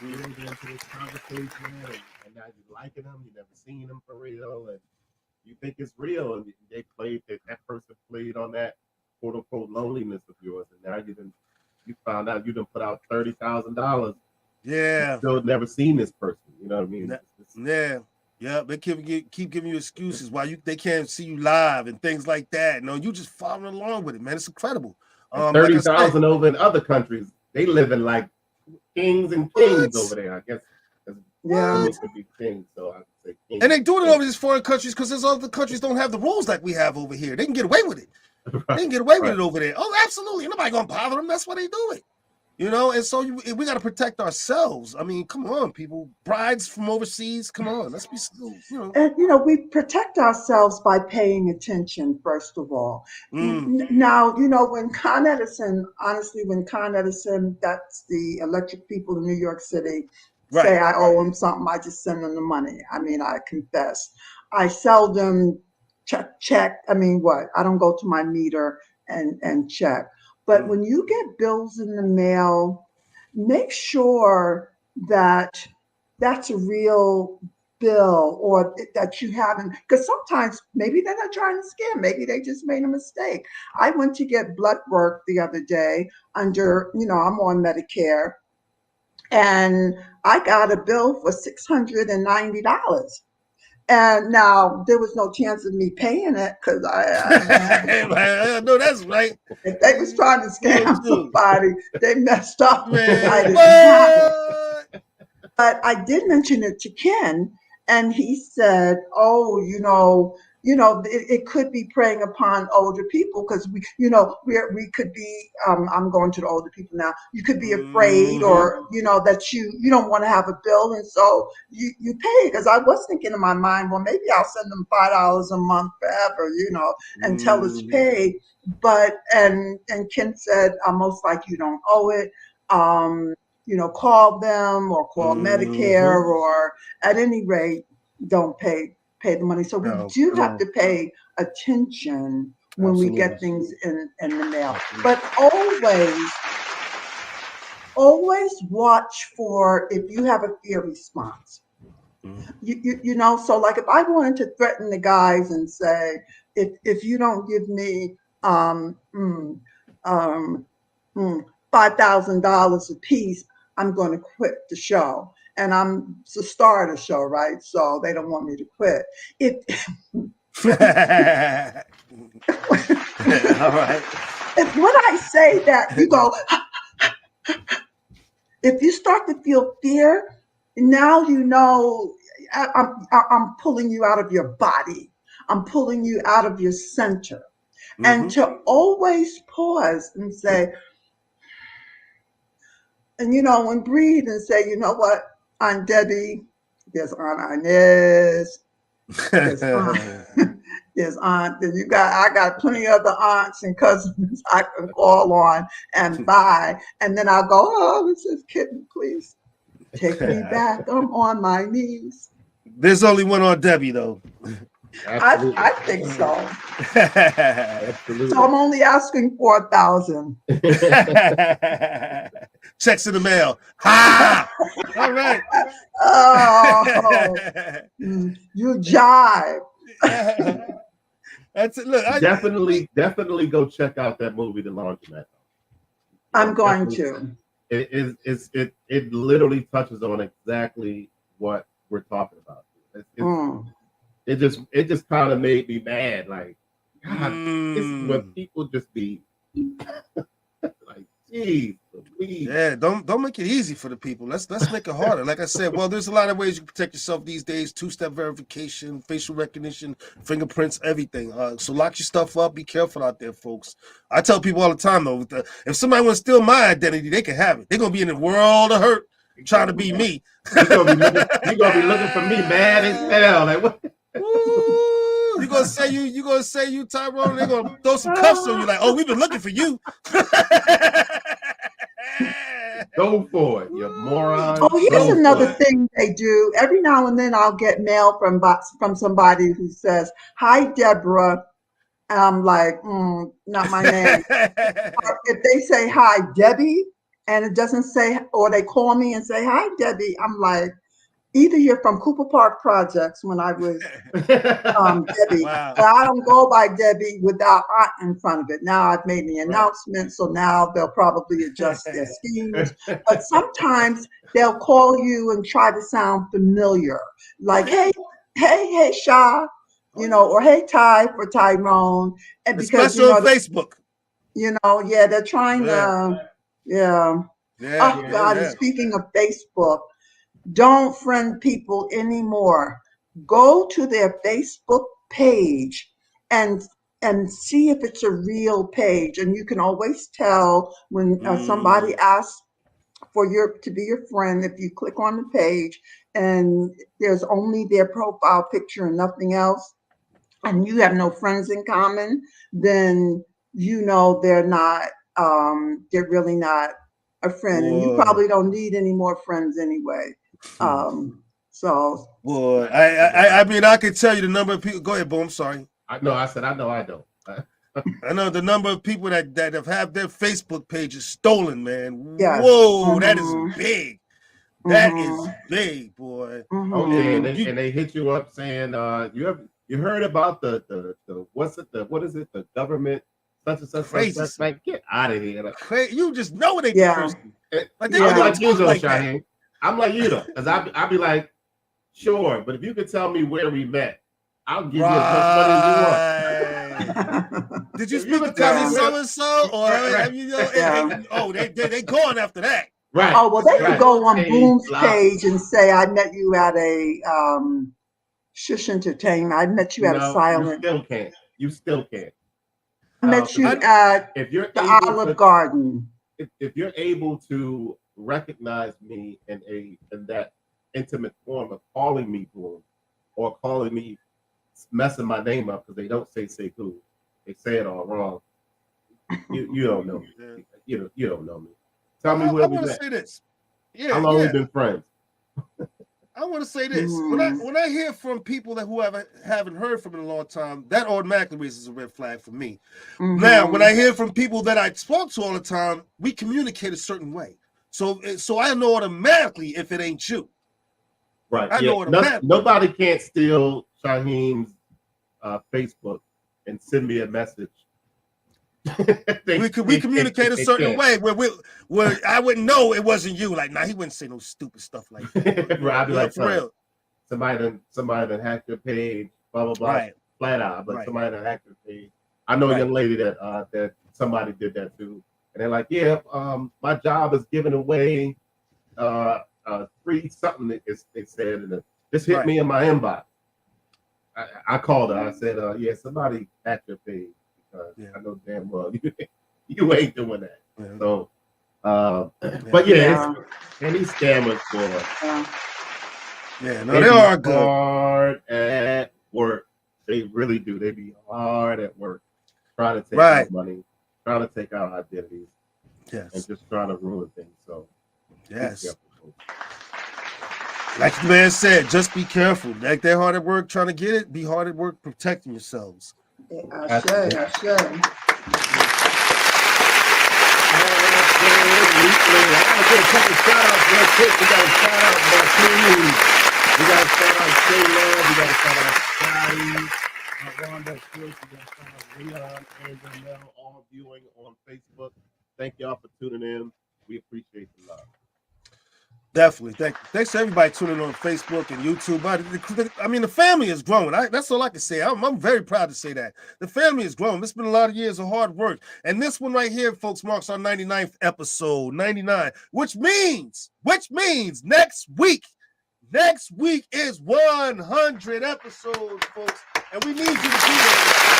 You get into this conversation, and now you're liking them. You never seen them for real, and you think it's real, and that person played on that quote unquote loneliness of yours, and now you found out you done put out $30,000. Yeah, you still never seen this person. You know what I mean? Yeah. They keep giving you excuses why they can't see you live and things like that. No, you just following along with it, man. It's incredible. 30,000 like over in other countries, they living like kings and queens over there. I guess. Yeah. Could be kings, so I would say kings. And they do it over these foreign countries because those other countries don't have the rules like we have over here. They can get away with it. They can get away with it over there. Oh, absolutely. Nobody gonna bother them. That's why they do it. You know, and so we got to protect ourselves. I mean, come on, people. Brides from overseas, come on. Let's be, you know. And, you know, we protect ourselves by paying attention, first of all. Now, you know, when Con Edison, that's the electric people in New York City, say I owe them something, I just send them the money. I mean, I confess. I seldom check. I mean, I don't go to my meter and check. But when you get bills in the mail, make sure that that's a real bill or that you haven't, because sometimes maybe they're not trying to scam. Maybe they just made a mistake. I went to get blood work the other day under, you know, I'm on Medicare, and I got a bill for $690. And now there was no chance of me paying it because I know that's right. If they was trying to scam somebody, they messed up. Man, but I did mention it to Ken, and he said, "Oh, you know, it could be preying upon older people because we could be. I'm going to the older people now. You could be afraid, or that you don't want to have a bill, and so you pay. Because I was thinking in my mind, well, maybe I'll send them $5 a month forever, until it's paid. But and Ken said, most likely you don't owe it. Call them or call Medicare, or at any rate, don't pay the money. So we do have to pay attention when we get things in the mail. But always watch for if you have a fear response. You know, so like if I wanted to threaten the guys and say, if you don't give me $5,000 a piece, I'm going to quit the show. And I'm the star of the show, right? So they don't want me to quit. All right. If when I say that, you go, if you start to feel fear, now you know I'm pulling you out of your body. I'm pulling you out of your center. And to always pause and say, and you know, and breathe and say, you know what, Aunt Debbie, there's Aunt Inez, there's Aunt, I got plenty of other aunts and cousins I can call on and buy. And then I'll go, oh, this is Kitten, please take me back. I'm on my knees. There's only one on Debbie, though. I think so. Absolutely. So I'm only asking 4,000. Checks in the mail. Ha! All right. Oh, you jive. That's it. Look, definitely go check out that movie, The Laundromat. I'm going to. It literally touches on exactly what we're talking about. It just kind of made me mad. Like, God, this is when people just be like, geez, please. Yeah, don't make it easy for the people. Let's make it harder. Like I said, well, there's a lot of ways you can protect yourself these days: 2-step verification, facial recognition, fingerprints, everything. So lock your stuff up. Be careful out there, folks. I tell people all the time though, if somebody wants to steal my identity, they can have it. They're gonna be in a world of hurt trying to be me. You're gonna be looking for me mad as hell. Like what? Ooh, you gonna say you Tyrone? They're gonna throw some cuffs on you like, oh, we've been looking for you. Go for it, you moron. Oh, here's another thing they do. Every now and then I'll get mail from somebody who says, "Hi, Deborah." I'm like, not my name. Or if they say, "Hi, Debbie," and it doesn't say, or they call me and say, "Hi, Debbie," I'm like, either you're from Cooper Park Projects when I was Debbie. Wow. But I don't go by Debbie without Aunt in front of it. Now I've made the announcement, so now they'll probably adjust their schemes. But sometimes they'll call you and try to sound familiar, like, hey, Sha, you know, or hey, Ty for Tyrone. And because especially on Facebook. You know, yeah, they're trying to, God, and speaking of Facebook, don't friend people anymore. Go to their Facebook page and see if it's a real page. And you can always tell when somebody asks for to be your friend. If you click on the page and there's only their profile picture and nothing else, and you have no friends in common, then you know they're really not a friend. And you probably don't need any more friends anyway. So boy, I mean, I can tell you the number of people. Go ahead, Boom. Sorry. I know I don't. I know the number of people that have had their Facebook pages stolen, man. Yes. Whoa, that is big. That is big, boy. Okay, and they hit you up saying, you heard about the what is it? The government such and such. Crazy. Like, get out of here. Like, You just know they person. Like, they like you though, Shaheen. I'm like you though, because I'll be like, sure, but if you could tell me where we met, I'll give you as much money as you want. Did you speak to cousin so and so, or they gone after that? Right. Oh well, they could go on Boom's page and say, "I met you at a Shush Entertainment. I met you at a silent. You still can't. I met you at the Olive Garden. If you're able to recognize me in that intimate form of calling me Boom or calling me messing my name up because they don't say Sekou, they say it all wrong. You don't know me. You don't know me. Tell me where we met. Say this. How long we been friends? I want to say this. When I hear from people who haven't heard from in a long time, that automatically raises a red flag for me. Now, when I hear from people that I spoke to all the time, we communicate a certain way. So I know automatically if it ain't you. Right. I know what I'm at. Nobody can't steal Shaheem's Facebook and send me a message. we communicate a certain way where I wouldn't know it wasn't you. Like, nah, he wouldn't say no stupid stuff like that. Right, I'd be like, for real. Somebody done hacked your page, blah blah blah. Right. Flat out, but Right. somebody done hacked your page. I know a young lady that somebody did that too, and they're like, yeah, my job is giving away free something. They said, and just hit me in my inbox. I called her. I said, yeah, somebody hacked your page. I know damn well you ain't doing that. Yeah. So, but yeah, and these scammers they are good. Hard at work. They really do. They be hard at work, trying to take our money, trying to take our identities, and just trying to ruin things. So, yes. Like the man said, just be careful. Like they're hard at work trying to get it. Be hard at work protecting yourselves. I should. I'm gonna get a couple shout outs real quick. We got to shout out Martine. We got to shout out J-Love. We got to shout out Scotty. Rhonda Swift. We got to shout out Leon and Janelle, all viewing on Facebook. Thank y'all for tuning in. We appreciate the love. Definitely. Thanks to everybody tuning in on Facebook and YouTube. I mean, the family is growing. That's all I can say. I'm very proud to say that. The family is growing. It's been a lot of years of hard work. And this one right here, folks, marks our 99th episode, 99, which means next week is 100 episodes, folks. And we need you to do that.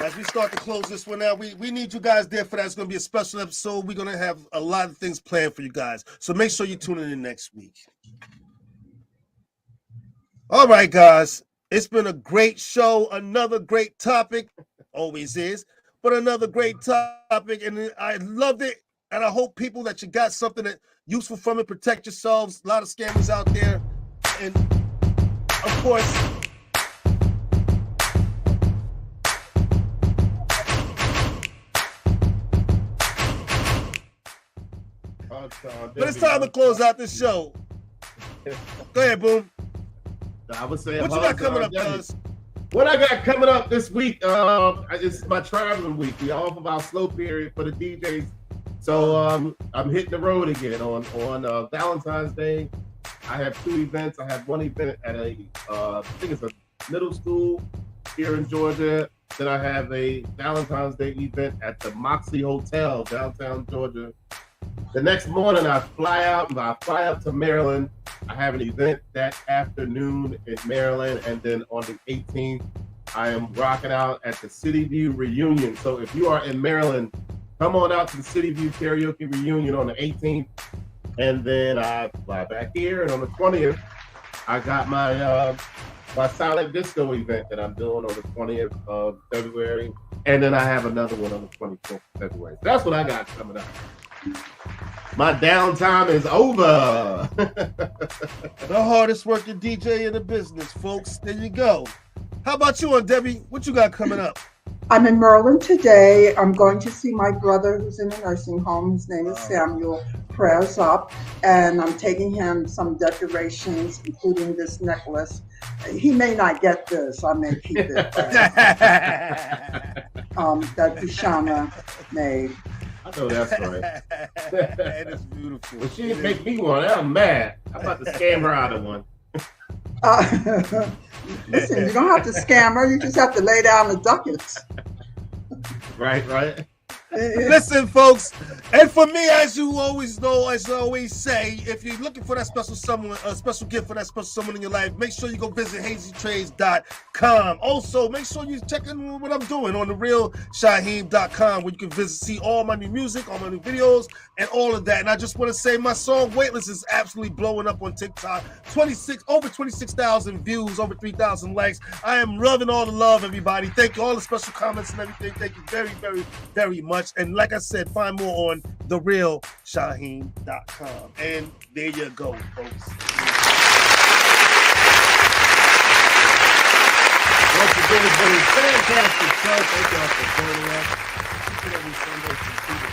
As we start to close this one out, we need you guys there for that. It's going to be a special episode. We're going to have a lot of things planned for you guys. So make sure you tune in next week. All right, guys. It's been a great show. Another great topic. Always is. But another great topic. And I loved it. And I hope people that you got something that useful from it. Protect yourselves. A lot of scammers out there. And, of course... But it's time to close out this show. Go ahead, Boom. I was saying, what you got coming up, guys? What I got coming up this week, it's my traveling week. We off of our slow period for the DJs. So I'm hitting the road again on Valentine's Day. I have 2 events. I have one event at I think it's a middle school here in Georgia. Then I have a Valentine's Day event at the Moxie Hotel, downtown Georgia. The next morning, I fly out to Maryland. I have an event that afternoon in Maryland. And then on the 18th, I am rocking out at the City View reunion. So if you are in Maryland, come on out to the City View karaoke reunion on the 18th. And then I fly back here. And on the 20th, I got my silent disco event that I'm doing on the 20th of February. And then I have another one on the 24th of February. So that's what I got coming up. My downtime is over. The hardest working DJ in the business, folks. There you go. How about you, Debbie? What you got coming up? I'm in Maryland today. I'm going to see my brother who's in a nursing home. His name is Samuel. Prayers up. And I'm taking him some decorations, including this necklace. He may not get this. I may keep it. That Dushana made. I know that's right. That is beautiful. Well, she didn't make me one. I'm mad. I'm about to scam her out of one. Listen, you don't have to scam her. You just have to lay down the ducats. Right. Listen, folks, and for me, as you always know, as I always say, if you're looking for that special someone, a special gift for that special someone in your life, make sure you go visit hazytrades.com. Also, make sure you check in what I'm doing on therealshaheem.com, where you can see all my new music, all my new videos, and all of that. And I just want to say my song Weightless is absolutely blowing up on TikTok. Over 26,000 views, over 3,000 likes. I am loving all the love, everybody. Thank you, all the special comments and everything. Thank you very, very, very much. And like I said, find more on therealshaheem.com. And there you go, folks. Once again, it's been a fantastic show. Thank y'all for joining us. Each and every Sunday from 2 to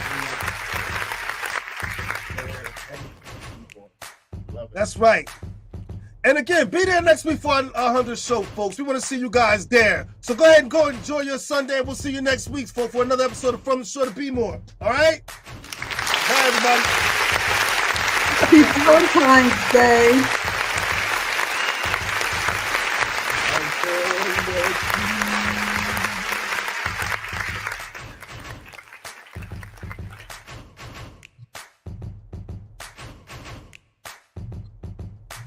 3. Love it. That's right. And again, be there next week for our 100th show, folks. We want to see you guys there. So go ahead and go enjoy your Sunday. And we'll see you next week for another episode of From the Shore to Be More. All right? Bye, everybody. Happy Valentine's Day. Until next week.